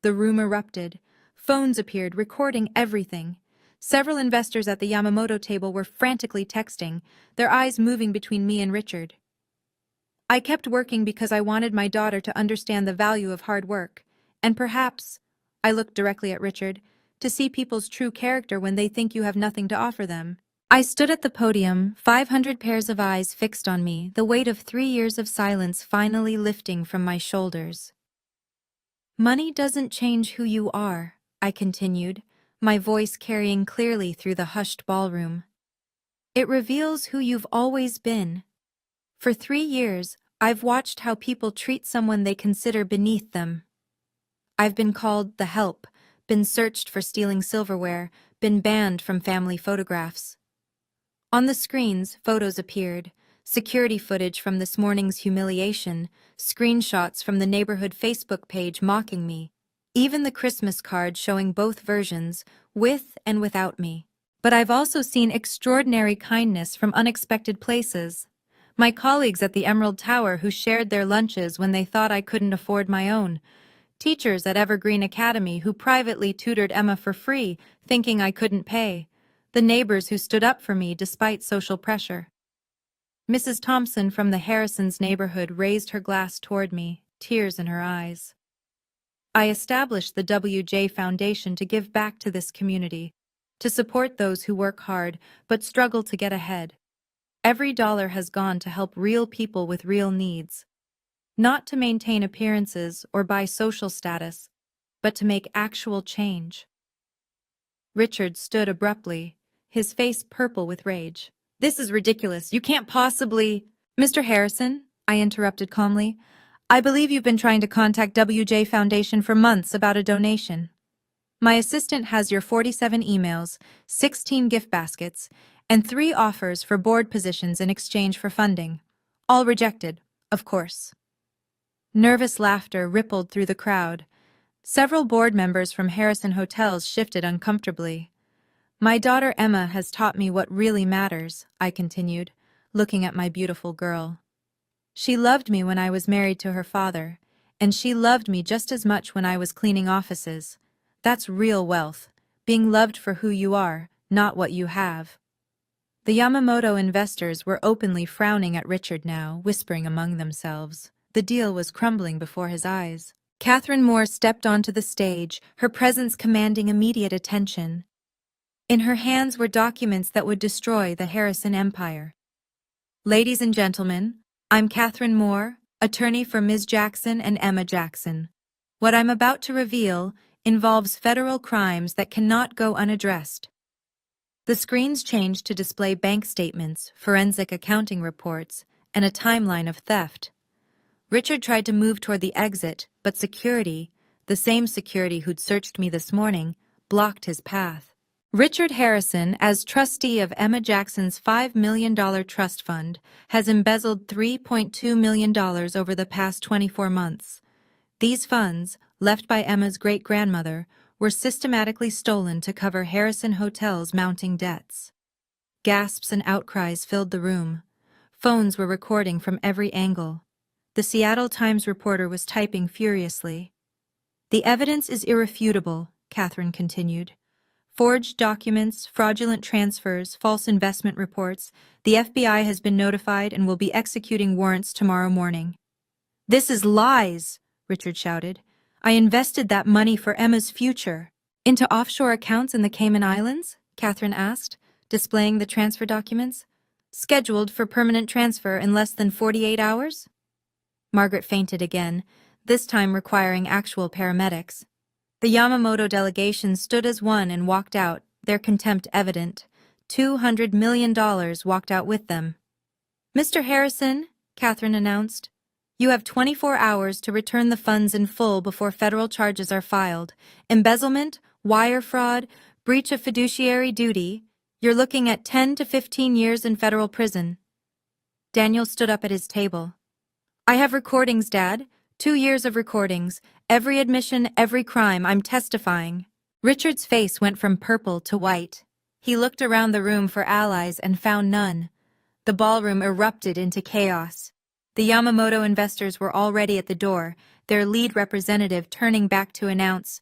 The room erupted. Phones appeared, recording everything. Several investors at the Yamamoto table were frantically texting, their eyes moving between me and Richard. I kept working because I wanted my daughter to understand the value of hard work, and perhaps, I looked directly at Richard, to see people's true character when they think you have nothing to offer them. I stood at the podium, 500 pairs of eyes fixed on me, the weight of 3 years of silence finally lifting from my shoulders. Money doesn't change who you are, I continued, my voice carrying clearly through the hushed ballroom. It reveals who you've always been. For 3 years, I've watched how people treat someone they consider beneath them. I've been called the help, been searched for stealing silverware, been banned from family photographs. On the screens, photos appeared, security footage from this morning's humiliation, screenshots from the neighborhood Facebook page mocking me, even the Christmas card showing both versions, with and without me. But I've also seen extraordinary kindness from unexpected places. My colleagues at the Emerald Tower who shared their lunches when they thought I couldn't afford my own. Teachers at Evergreen Academy who privately tutored Emma for free, thinking I couldn't pay. The neighbors who stood up for me despite social pressure. Mrs. Thompson from the Harrisons' neighborhood raised her glass toward me, tears in her eyes. I established the WJ Foundation to give back to this community, to support those who work hard but struggle to get ahead. Every dollar has gone to help real people with real needs, not to maintain appearances or buy social status, but to make actual change. Richard stood abruptly, his face purple with rage. This is ridiculous. You can't possibly... Mr. Harrison, I interrupted calmly, I believe you've been trying to contact WJ Foundation for months about a donation. My assistant has your 47 emails, 16 gift baskets, and 3 offers for board positions in exchange for funding. All rejected, of course. Nervous laughter rippled through the crowd. Several board members from Harrison Hotels shifted uncomfortably. My daughter Emma has taught me what really matters, I continued, looking at my beautiful girl. She loved me when I was married to her father, and she loved me just as much when I was cleaning offices. That's real wealth, being loved for who you are, not what you have. The Yamamoto investors were openly frowning at Richard now, whispering among themselves. The deal was crumbling before his eyes. Catherine Moore stepped onto the stage, her presence commanding immediate attention. In her hands were documents that would destroy the Harrison empire. Ladies and gentlemen, I'm Catherine Moore, attorney for Ms. Jackson and Emma Jackson. What I'm about to reveal involves federal crimes that cannot go unaddressed. The screens changed to display bank statements, forensic accounting reports, and a timeline of theft. Richard tried to move toward the exit, but security, the same security who'd searched me this morning, blocked his path. Richard Harrison, as trustee of Emma Jackson's $5 million trust fund, has embezzled $3.2 million over the past 24 months. These funds, left by Emma's great-grandmother, were systematically stolen to cover Harrison Hotel's mounting debts. Gasps and outcries filled the room. Phones were recording from every angle. The Seattle Times reporter was typing furiously. The evidence is irrefutable, Catherine continued. Forged documents, fraudulent transfers, false investment reports. The FBI has been notified and will be executing warrants tomorrow morning. This is lies, Richard shouted. I invested that money for Emma's future. Into offshore accounts in the Cayman Islands? Catherine asked, displaying the transfer documents. Scheduled for permanent transfer in less than 48 hours? Margaret fainted again, this time requiring actual paramedics. The Yamamoto delegation stood as one and walked out, their contempt evident. $200 million walked out with them. Mr. Harrison, Catherine announced, you have 24 hours to return the funds in full before federal charges are filed. Embezzlement, wire fraud, breach of fiduciary duty. You're looking at 10 to 15 years in federal prison. Daniel stood up at his table. I have recordings, Dad. 2 years of recordings. Every admission, every crime, I'm testifying. Richard's face went from purple to white. He looked around the room for allies and found none. The ballroom erupted into chaos. The Yamamoto investors were already at the door, their lead representative turning back to announce,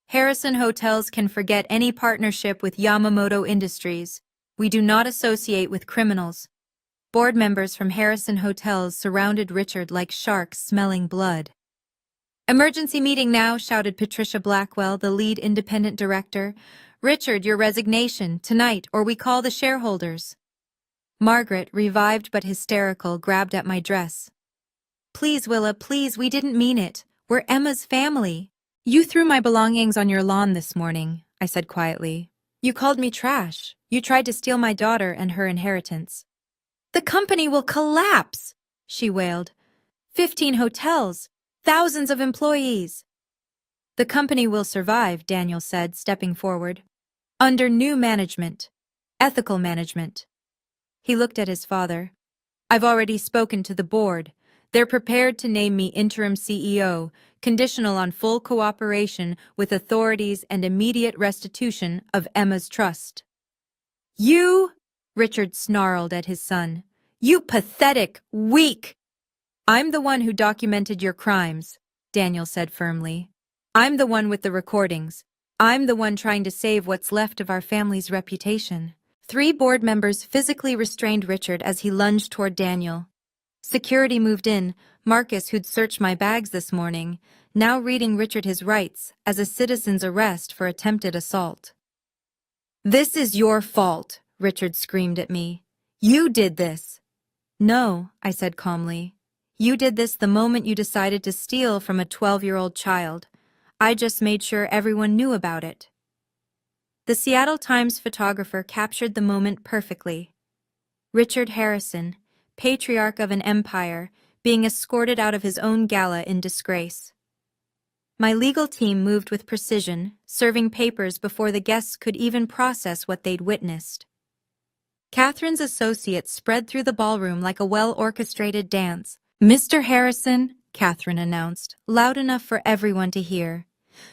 Harrison Hotels can forget any partnership with Yamamoto Industries. We do not associate with criminals. Board members from Harrison Hotels surrounded Richard like sharks smelling blood. Emergency meeting now, shouted Patricia Blackwell, the lead independent director. Richard, your resignation, tonight, or we call the shareholders. Margaret, revived but hysterical, grabbed at my dress. Please, Willa, please, we didn't mean it. We're Emma's family. You threw my belongings on your lawn this morning, I said quietly. You called me trash. You tried to steal my daughter and her inheritance. The company will collapse, she wailed. 15 hotels, thousands of employees. The company will survive, Daniel said, stepping forward. Under new management. Ethical management. He looked at his father. I've already spoken to the board. They're prepared to name me interim CEO, conditional on full cooperation with authorities and immediate restitution of Emma's trust. You, Richard snarled at his son. You pathetic, weak. I'm the one who documented your crimes, Daniel said firmly. I'm the one with the recordings. I'm the one trying to save what's left of our family's reputation. 3 board members physically restrained Richard as he lunged toward Daniel. Security moved in, Marcus, who'd searched my bags this morning, now reading Richard his rights as a citizen's arrest for attempted assault. This is your fault, Richard screamed at me. You did this. No, I said calmly. You did this the moment you decided to steal from a 12-year-old child. I just made sure everyone knew about it. The Seattle Times photographer captured the moment perfectly. Richard Harrison, patriarch of an empire, being escorted out of his own gala in disgrace. My legal team moved with precision, serving papers before the guests could even process what they'd witnessed. Catherine's associates spread through the ballroom like a well-orchestrated dance. Mr. Harrison, Catherine announced, loud enough for everyone to hear,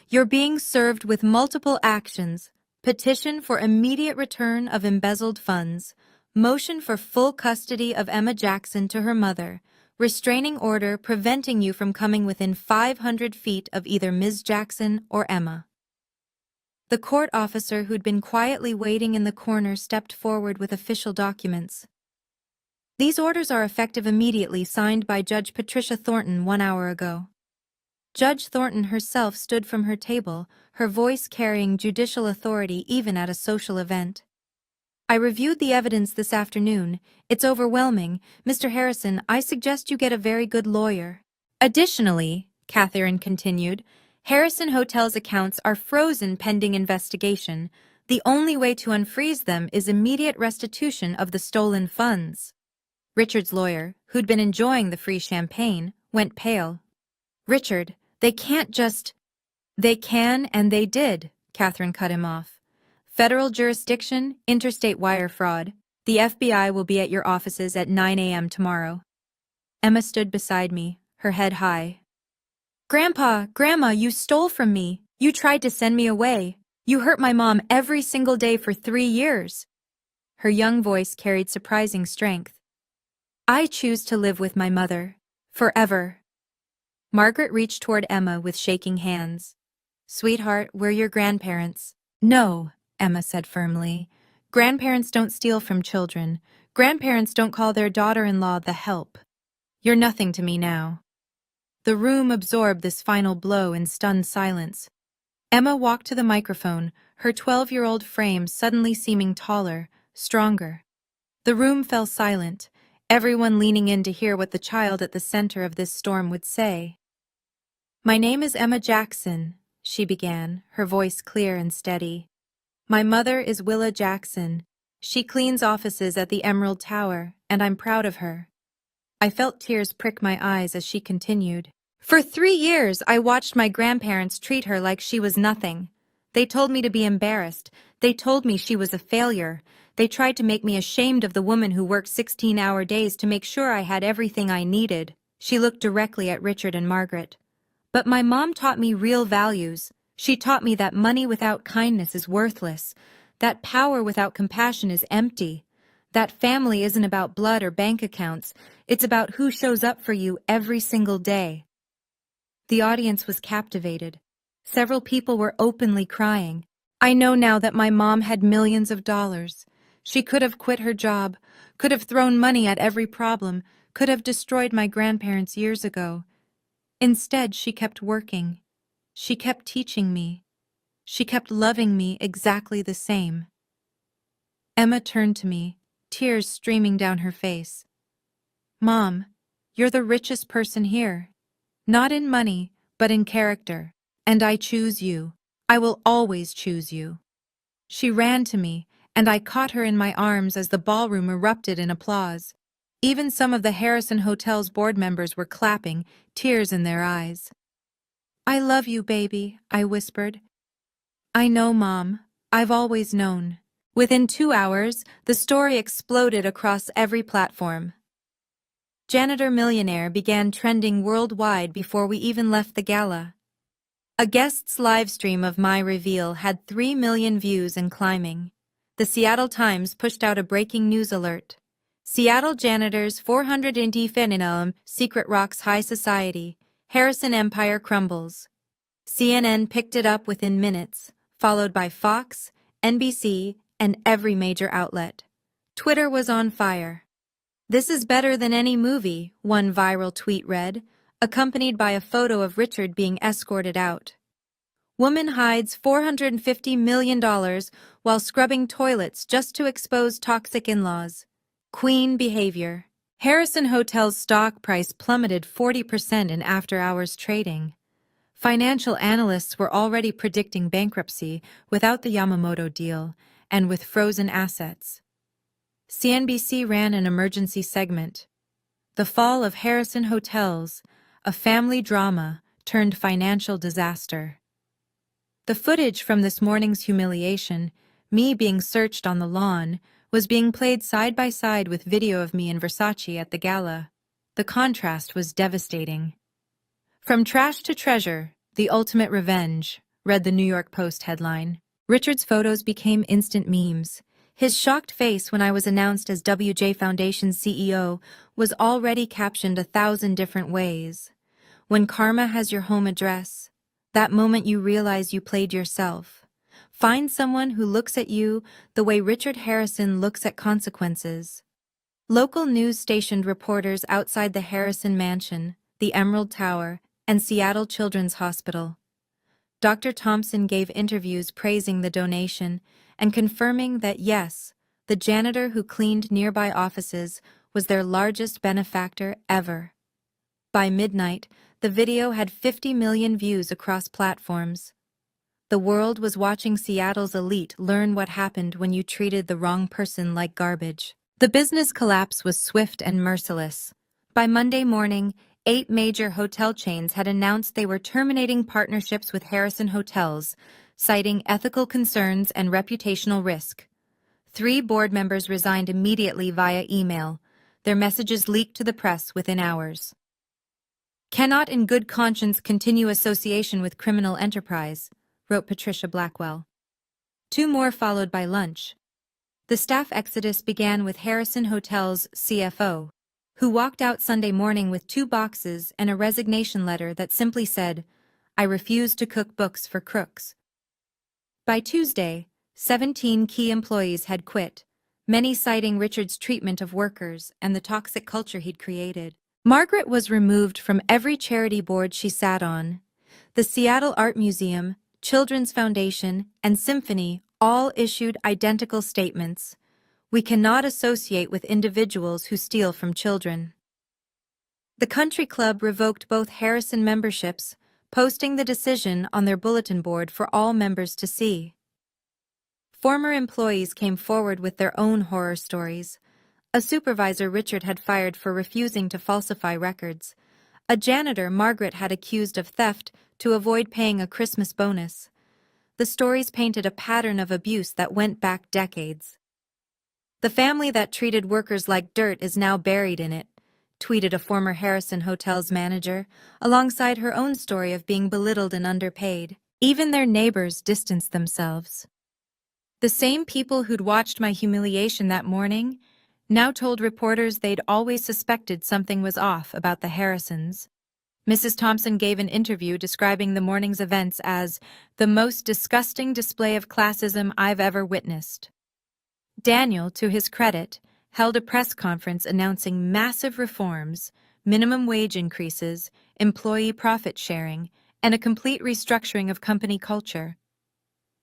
you're being served with multiple actions. Petition for immediate return of embezzled funds. Motion for full custody of Emma Jackson to her mother. Restraining order preventing you from coming within 500 feet of either Ms. Jackson or Emma. The court officer who'd been quietly waiting in the corner stepped forward with official documents. These orders are effective immediately, signed by Judge Patricia Thornton 1 hour ago. Judge Thornton herself stood from her table, her voice carrying judicial authority even at a social event. I reviewed the evidence this afternoon. It's overwhelming. Mr. Harrison, I suggest you get a very good lawyer. Additionally, Catherine continued, Harrison Hotels accounts are frozen pending investigation. The only way to unfreeze them is immediate restitution of the stolen funds. Richard's lawyer, who'd been enjoying the free champagne, went pale. Richard, they can't just... They can and they did, Catherine cut him off. Federal jurisdiction, interstate wire fraud. The FBI will be at your offices at 9 a.m. tomorrow. Emma stood beside me, her head high. Grandpa, Grandma, you stole from me. You tried to send me away. You hurt my mom every single day for 3 years. Her young voice carried surprising strength. I choose to live with my mother. Forever. Margaret reached toward Emma with shaking hands. Sweetheart, we're your grandparents. No, Emma said firmly. Grandparents don't steal from children. Grandparents don't call their daughter-in-law the help. You're nothing to me now. The room absorbed this final blow in stunned silence. Emma walked to the microphone, her 12-year-old frame suddenly seeming taller, stronger. The room fell silent, everyone leaning in to hear what the child at the center of this storm would say. My name is Emma Jackson, she began, her voice clear and steady. My mother is Willa Jackson. She cleans offices at the Emerald Tower, and I'm proud of her. I felt tears prick my eyes as she continued. For 3 years, I watched my grandparents treat her like she was nothing. They told me to be embarrassed. They told me she was a failure. They tried to make me ashamed of the woman who worked 16-hour days to make sure I had everything I needed. She looked directly at Richard and Margaret. But my mom taught me real values. She taught me that money without kindness is worthless, that power without compassion is empty, that family isn't about blood or bank accounts, it's about who shows up for you every single day. The audience was captivated. Several people were openly crying. I know now that my mom had millions of dollars. She could have quit her job, could have thrown money at every problem, could have destroyed my grandparents years ago. Instead, she kept working. She kept teaching me. She kept loving me exactly the same. Emma turned to me, tears streaming down her face. Mom, you're the richest person here. Not in money, but in character. And I choose you. I will always choose you. She ran to me, and I caught her in my arms as the ballroom erupted in applause. Even some of the Harrison Hotel's board members were clapping, tears in their eyes. I love you, baby, I whispered. I know, Mom. I've always known. Within 2 hours, the story exploded across every platform. Janitor Millionaire began trending worldwide before we even left the gala. A guest's livestream of my reveal had 3 million views and climbing. The Seattle Times pushed out a breaking news alert. Seattle janitors 420 Fenninum, secret rocks high society. Harrison Empire crumbles. CNN picked it up within minutes, followed by Fox, NBC, and every major outlet. Twitter was on fire. This is better than any movie, one viral tweet read, accompanied by a photo of Richard being escorted out. Woman hides $450 million while scrubbing toilets just to expose toxic in-laws. Queen behavior. Harrison Hotel's stock price plummeted 40% in after-hours trading. Financial analysts were already predicting bankruptcy without the Yamamoto deal and with frozen assets. CNBC ran an emergency segment. The fall of Harrison Hotels, a family drama turned financial disaster. The footage from this morning's humiliation, me being searched on the lawn, was being played side by side with video of me in Versace at the gala. The contrast was devastating. From trash to treasure, the ultimate revenge, read the New York Post headline. Richard's photos became instant memes. His shocked face when I was announced as WJ Foundation's CEO was already captioned 1,000 different ways. When karma has your home address, that moment you realize you played yourself. Find someone who looks at you the way Richard Harrison looks at consequences. Local news stationed reporters outside the Harrison Mansion, the Emerald Tower, and Seattle Children's Hospital. Dr. Thompson gave interviews praising the donation and confirming that yes, the janitor who cleaned nearby offices was their largest benefactor ever. By midnight, the video had 50 million views across platforms. The world was watching Seattle's elite learn what happened when you treated the wrong person like garbage. The business collapse was swift and merciless. By Monday morning, 8 major hotel chains had announced they were terminating partnerships with Harrison Hotels, citing ethical concerns and reputational risk. 3 board members resigned immediately via email. Their messages leaked to the press within hours. Cannot in good conscience continue association with criminal enterprise, wrote Patricia Blackwell. 2 more followed by lunch. The staff exodus began with Harrison Hotel's CFO, who walked out Sunday morning with 2 boxes and a resignation letter that simply said, "I refuse to cook books for crooks." By Tuesday, 17 key employees had quit, many citing Richard's treatment of workers and the toxic culture he'd created. Margaret was removed from every charity board she sat on. The Seattle Art Museum, Children's Foundation, and Symphony all issued identical statements. We cannot associate with individuals who steal from children. The country club revoked both Harrison memberships, posting the decision on their bulletin board for all members to see. Former employees came forward with their own horror stories. A supervisor Richard had fired for refusing to falsify records. A janitor Margaret had accused of theft to avoid paying a Christmas bonus. The stories painted a pattern of abuse that went back decades. "The family that treated workers like dirt is now buried in it," tweeted a former Harrison Hotel's manager, alongside her own story of being belittled and underpaid. Even their neighbors distanced themselves. The same people who'd watched my humiliation that morning now told reporters they'd always suspected something was off about the Harrisons. Mrs. Thompson gave an interview describing the morning's events as the most disgusting display of classism I've ever witnessed. Daniel, to his credit, held a press conference announcing massive reforms, minimum wage increases, employee profit sharing, and a complete restructuring of company culture.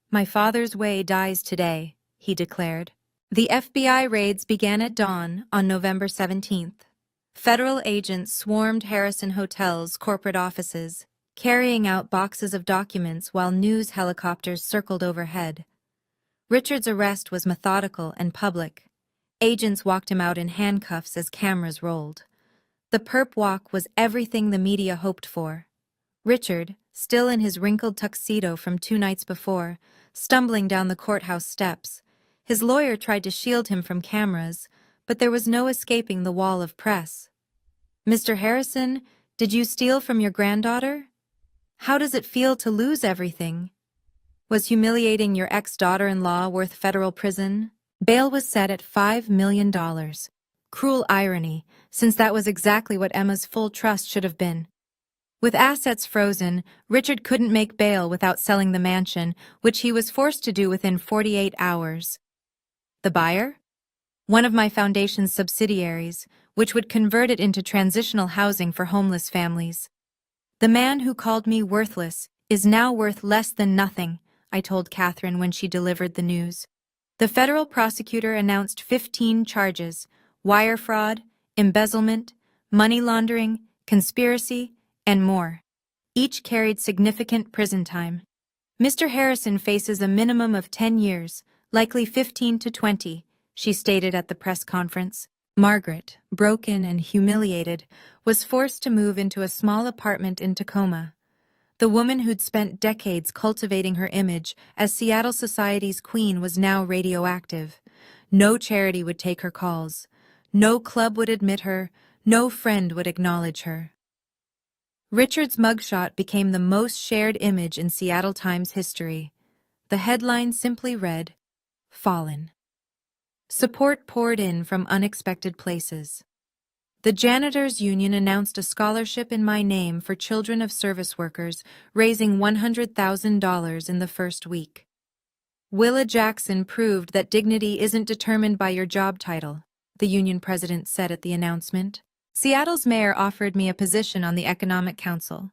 "My father's way dies today," he declared. The FBI raids began at dawn on November 17th. Federal agents swarmed Harrison Hotel's corporate offices, carrying out boxes of documents while news helicopters circled overhead. Richard's arrest was methodical and public. Agents walked him out in handcuffs as cameras rolled. The perp walk was everything the media hoped for. Richard, still in his wrinkled tuxedo from 2 nights before, stumbling down the courthouse steps. His lawyer tried to shield him from cameras, but there was no escaping the wall of press. "Mr. Harrison, did you steal from your granddaughter? How does it feel to lose everything? Was humiliating your ex-daughter-in-law worth federal prison?" Bail was set at $5 million. Cruel irony, since that was exactly what Emma's full trust should have been. With assets frozen, Richard couldn't make bail without selling the mansion, which he was forced to do within 48 hours. The buyer? One of my foundation's subsidiaries, which would convert it into transitional housing for homeless families. "The man who called me worthless is now worth less than nothing," I told Catherine when she delivered the news. The federal prosecutor announced 15 charges: wire fraud, embezzlement, money laundering, conspiracy, and more. Each carried significant prison time. "Mr. Harrison faces a minimum of 10 years, likely 15 to 20, she stated at the press conference. Margaret, broken and humiliated, was forced to move into a small apartment in Tacoma. The woman who'd spent decades cultivating her image as Seattle society's queen was now radioactive. No charity would take her calls. No club would admit her. No friend would acknowledge her. Richard's mugshot became the most shared image in Seattle Times history. The headline simply read, "Fallen." Support poured in from unexpected places. The Janitors Union announced a scholarship in my name for children of service workers, raising $100,000 in the first week. Willa Jackson proved that dignity isn't determined by your job title, the union president said at the announcement. Seattle's mayor offered me a position on the Economic Council.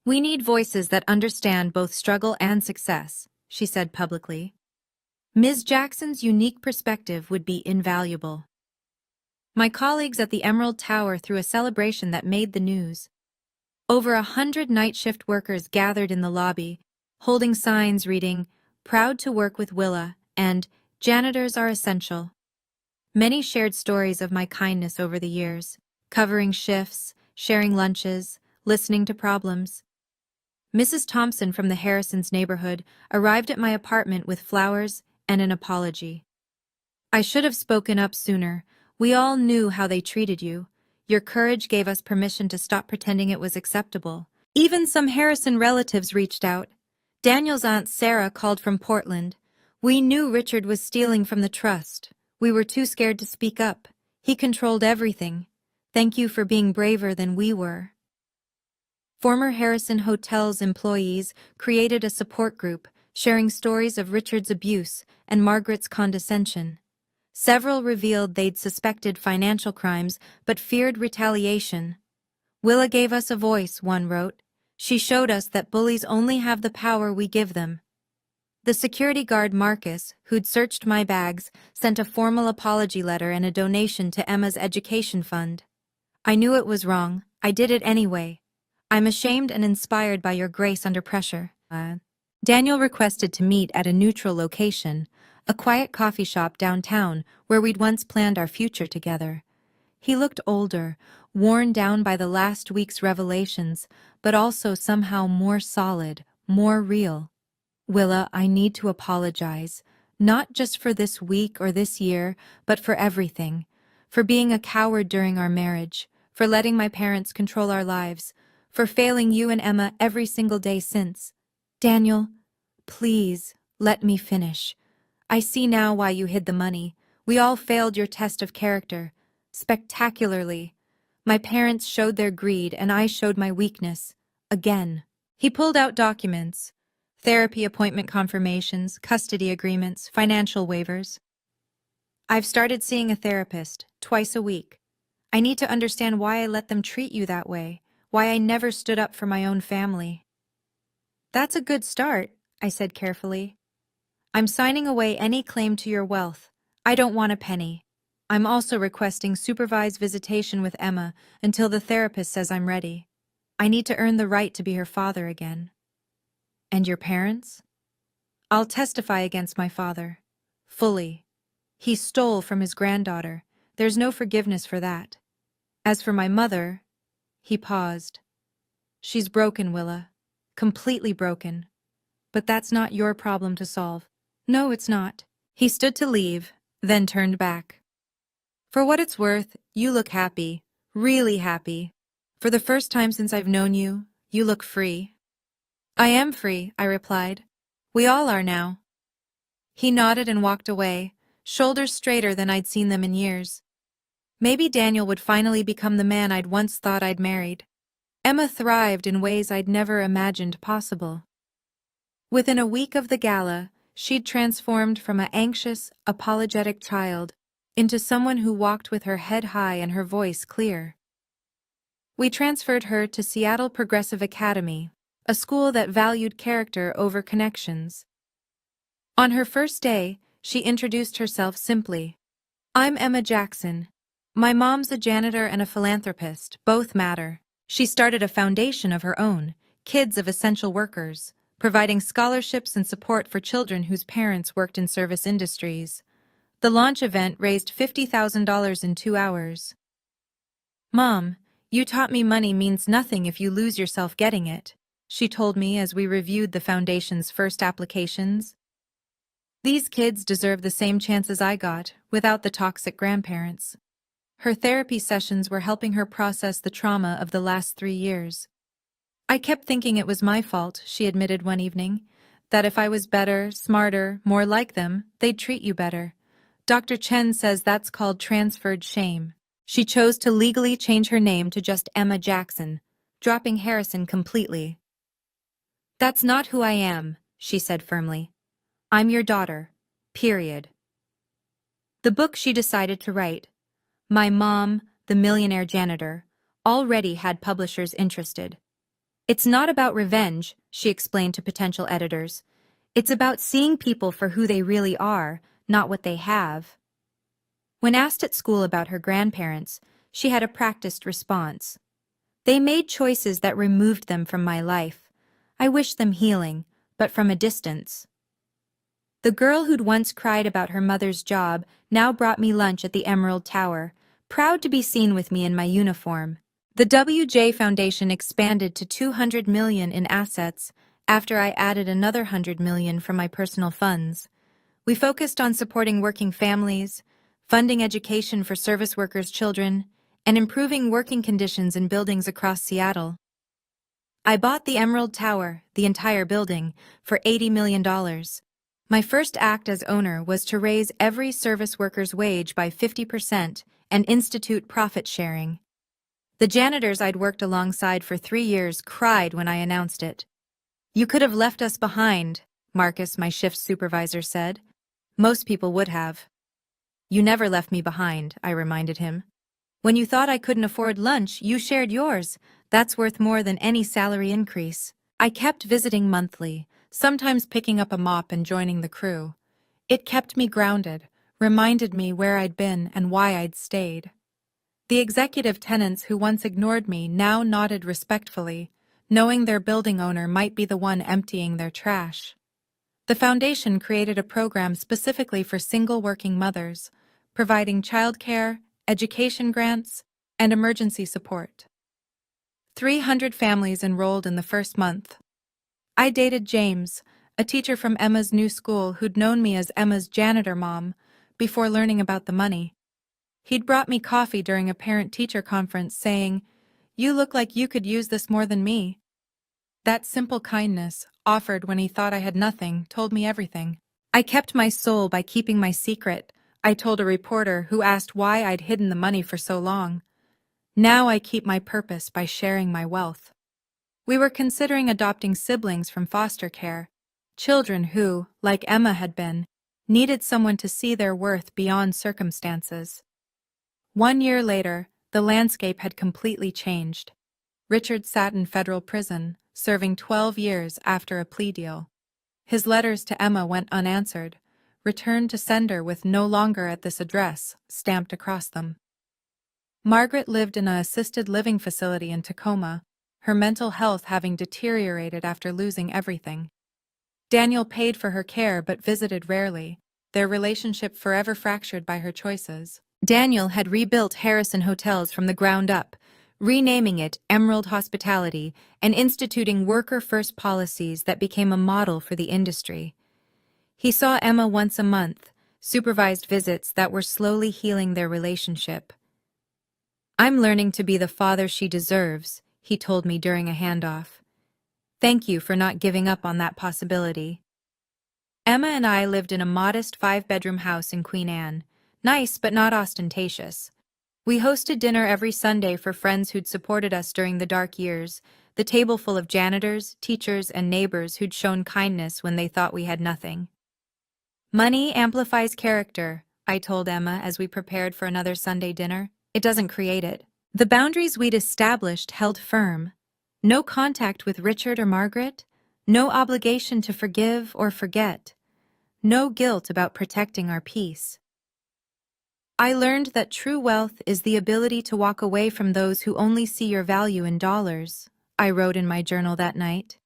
"We need voices that understand both struggle and success," she said publicly. Ms. Jackson's unique perspective would be invaluable. My colleagues at the Emerald Tower threw a celebration that made the news. Over 100 night shift workers gathered in the lobby, holding signs reading, "Proud to work with Willa," and "Janitors are essential." Many shared stories of my kindness over the years, covering shifts, sharing lunches, listening to problems. Mrs. Thompson from the Harrisons' neighborhood arrived at my apartment with flowers and an apology. "I should have spoken up sooner. We all knew how they treated you. Your courage gave us permission to stop pretending it was acceptable." Even some Harrison relatives reached out. Daniel's aunt Sarah called from Portland. "We knew Richard was stealing from the trust. We were too scared to speak up. He controlled everything. Thank you for being braver than we were." Former Harrison Hotel's employees created a support group, sharing stories of Richard's abuse and Margaret's condescension. Several revealed they'd suspected financial crimes but feared retaliation. Willa gave us a voice, one wrote. She showed us that bullies only have the power we give them. The security guard Marcus, who'd searched my bags, sent a formal apology letter and a donation to Emma's education fund. I knew it was wrong. I did it anyway. I'm ashamed and inspired by your grace under pressure. Daniel requested to meet at a neutral location, a quiet coffee shop downtown where we'd once planned our future together. He looked older, worn down by the last week's revelations, but also somehow more solid, more real. Willa, I need to apologize, not just for this week or this year, but for everything. For being a coward during our marriage, for letting my parents control our lives, for failing you and Emma every single day since. Daniel, please, let me finish. I see now why you hid the money. We all failed your test of character. Spectacularly. My parents showed their greed and I showed my weakness. Again. He pulled out documents. Therapy appointment confirmations, custody agreements, financial waivers. I've started seeing a therapist, twice a week. I need to understand why I let them treat you that way, why I never stood up for my own family. That's a good start, I said carefully. I'm signing away any claim to your wealth. I don't want a penny. I'm also requesting supervised visitation with Emma until the therapist says I'm ready. I need to earn the right to be her father again. And your parents? I'll testify against my father. Fully. He stole from his granddaughter. There's no forgiveness for that. As for my mother, he paused. She's broken, Willa. Completely broken. But that's not your problem to solve. No, it's not. He stood to leave, then turned back. For what it's worth, you look happy. Really happy. For the first time since I've known you, you look free. I am free, I replied. We all are now. He nodded and walked away, shoulders straighter than I'd seen them in years. Maybe Daniel would finally become the man I'd once thought I'd married. Emma thrived in ways I'd never imagined possible. Within a week of the gala, she'd transformed from an anxious, apologetic child into someone who walked with her head high and her voice clear. We transferred her to Seattle Progressive Academy, a school that valued character over connections. On her first day, she introduced herself simply. I'm Emma Jackson. My mom's a janitor and a philanthropist, both matter. She started a foundation of her own, Kids of Essential Workers, providing scholarships and support for children whose parents worked in service industries. The launch event raised $50,000 in 2 hours. Mom, you taught me money means nothing if you lose yourself getting it, she told me as we reviewed the foundation's first applications. These kids deserve the same chances I got, without the toxic grandparents. Her therapy sessions were helping her process the trauma of the last 3 years. I kept thinking it was my fault, she admitted one evening, that if I was better, smarter, more like them, they'd treat you better. Dr. Chen says that's called transferred shame. She chose to legally change her name to just Emma Jackson, dropping Harrison completely. That's not who I am, she said firmly. I'm your daughter. Period. The book she decided to write, My Mom, the Millionaire Janitor, already had publishers interested. It's not about revenge, she explained to potential editors. It's about seeing people for who they really are, not what they have. When asked at school about her grandparents, she had a practiced response. They made choices that removed them from my life. I wish them healing, but from a distance. The girl who'd once cried about her mother's job now brought me lunch at the Emerald Tower, proud to be seen with me in my uniform. The WJ Foundation expanded to $200 million in assets after I added another $100 million from my personal funds. We focused on supporting working families, funding education for service workers' children, and improving working conditions in buildings across Seattle. I bought the Emerald Tower, the entire building, for $80 million. My first act as owner was to raise every service worker's wage by 50% and institute profit sharing. The janitors I'd worked alongside for 3 years cried when I announced it. You could have left us behind, Marcus, my shift supervisor, said. Most people would have. You never left me behind, I reminded him. When you thought I couldn't afford lunch, you shared yours. That's worth more than any salary increase. I kept visiting monthly, sometimes picking up a mop and joining the crew. It kept me grounded, reminded me where I'd been and why I'd stayed. The executive tenants who once ignored me now nodded respectfully, knowing their building owner might be the one emptying their trash. The foundation created a program specifically for single working mothers, providing childcare, education grants, and emergency support. 300 families enrolled in the first month. I dated James, a teacher from Emma's new school who'd known me as Emma's janitor mom, before learning about the money. He'd brought me coffee during a parent-teacher conference saying, "You look like you could use this more than me." That simple kindness, offered when he thought I had nothing, told me everything. I kept my soul by keeping my secret, I told a reporter who asked why I'd hidden the money for so long. Now I keep my purpose by sharing my wealth. We were considering adopting siblings from foster care, children who, like Emma had been, needed someone to see their worth beyond circumstances. 1 year later, the landscape had completely changed. Richard sat in federal prison, serving 12 years after a plea deal. His letters to Emma went unanswered, returned to sender with "no longer at this address" stamped across them. Margaret lived in an assisted living facility in Tacoma, her mental health having deteriorated after losing everything. Daniel paid for her care but visited rarely, their relationship forever fractured by her choices. Daniel had rebuilt Harrison Hotels from the ground up, renaming it Emerald Hospitality and instituting worker-first policies that became a model for the industry. He saw Emma once a month, supervised visits that were slowly healing their relationship. "I'm learning to be the father she deserves," he told me during a handoff. "Thank you for not giving up on that possibility." Emma and I lived in a modest 5-bedroom house in Queen Anne, nice but not ostentatious. We hosted dinner every Sunday for friends who'd supported us during the dark years, the table full of janitors, teachers, and neighbors who'd shown kindness when they thought we had nothing. "Money amplifies character," I told Emma as we prepared for another Sunday dinner. "It doesn't create it." The boundaries we'd established held firm. No contact with Richard or Margaret, no obligation to forgive or forget, no guilt about protecting our peace. I learned that true wealth is the ability to walk away from those who only see your value in dollars, I wrote in my journal that night.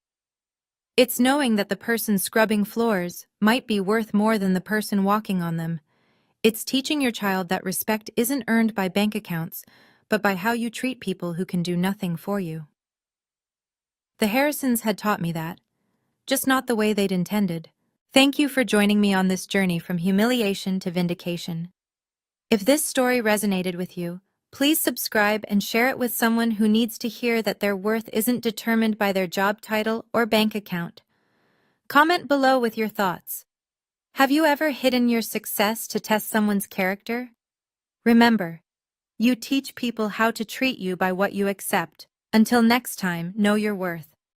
It's knowing that the person scrubbing floors might be worth more than the person walking on them. It's teaching your child that respect isn't earned by bank accounts, but by how you treat people who can do nothing for you. The Harrisons had taught me that, just not the way they'd intended. Thank you for joining me on this journey from humiliation to vindication. If this story resonated with you, please subscribe and share it with someone who needs to hear that their worth isn't determined by their job title or bank account. Comment below with your thoughts. Have you ever hidden your success to test someone's character? Remember, you teach people how to treat you by what you accept. Until next time, know your worth.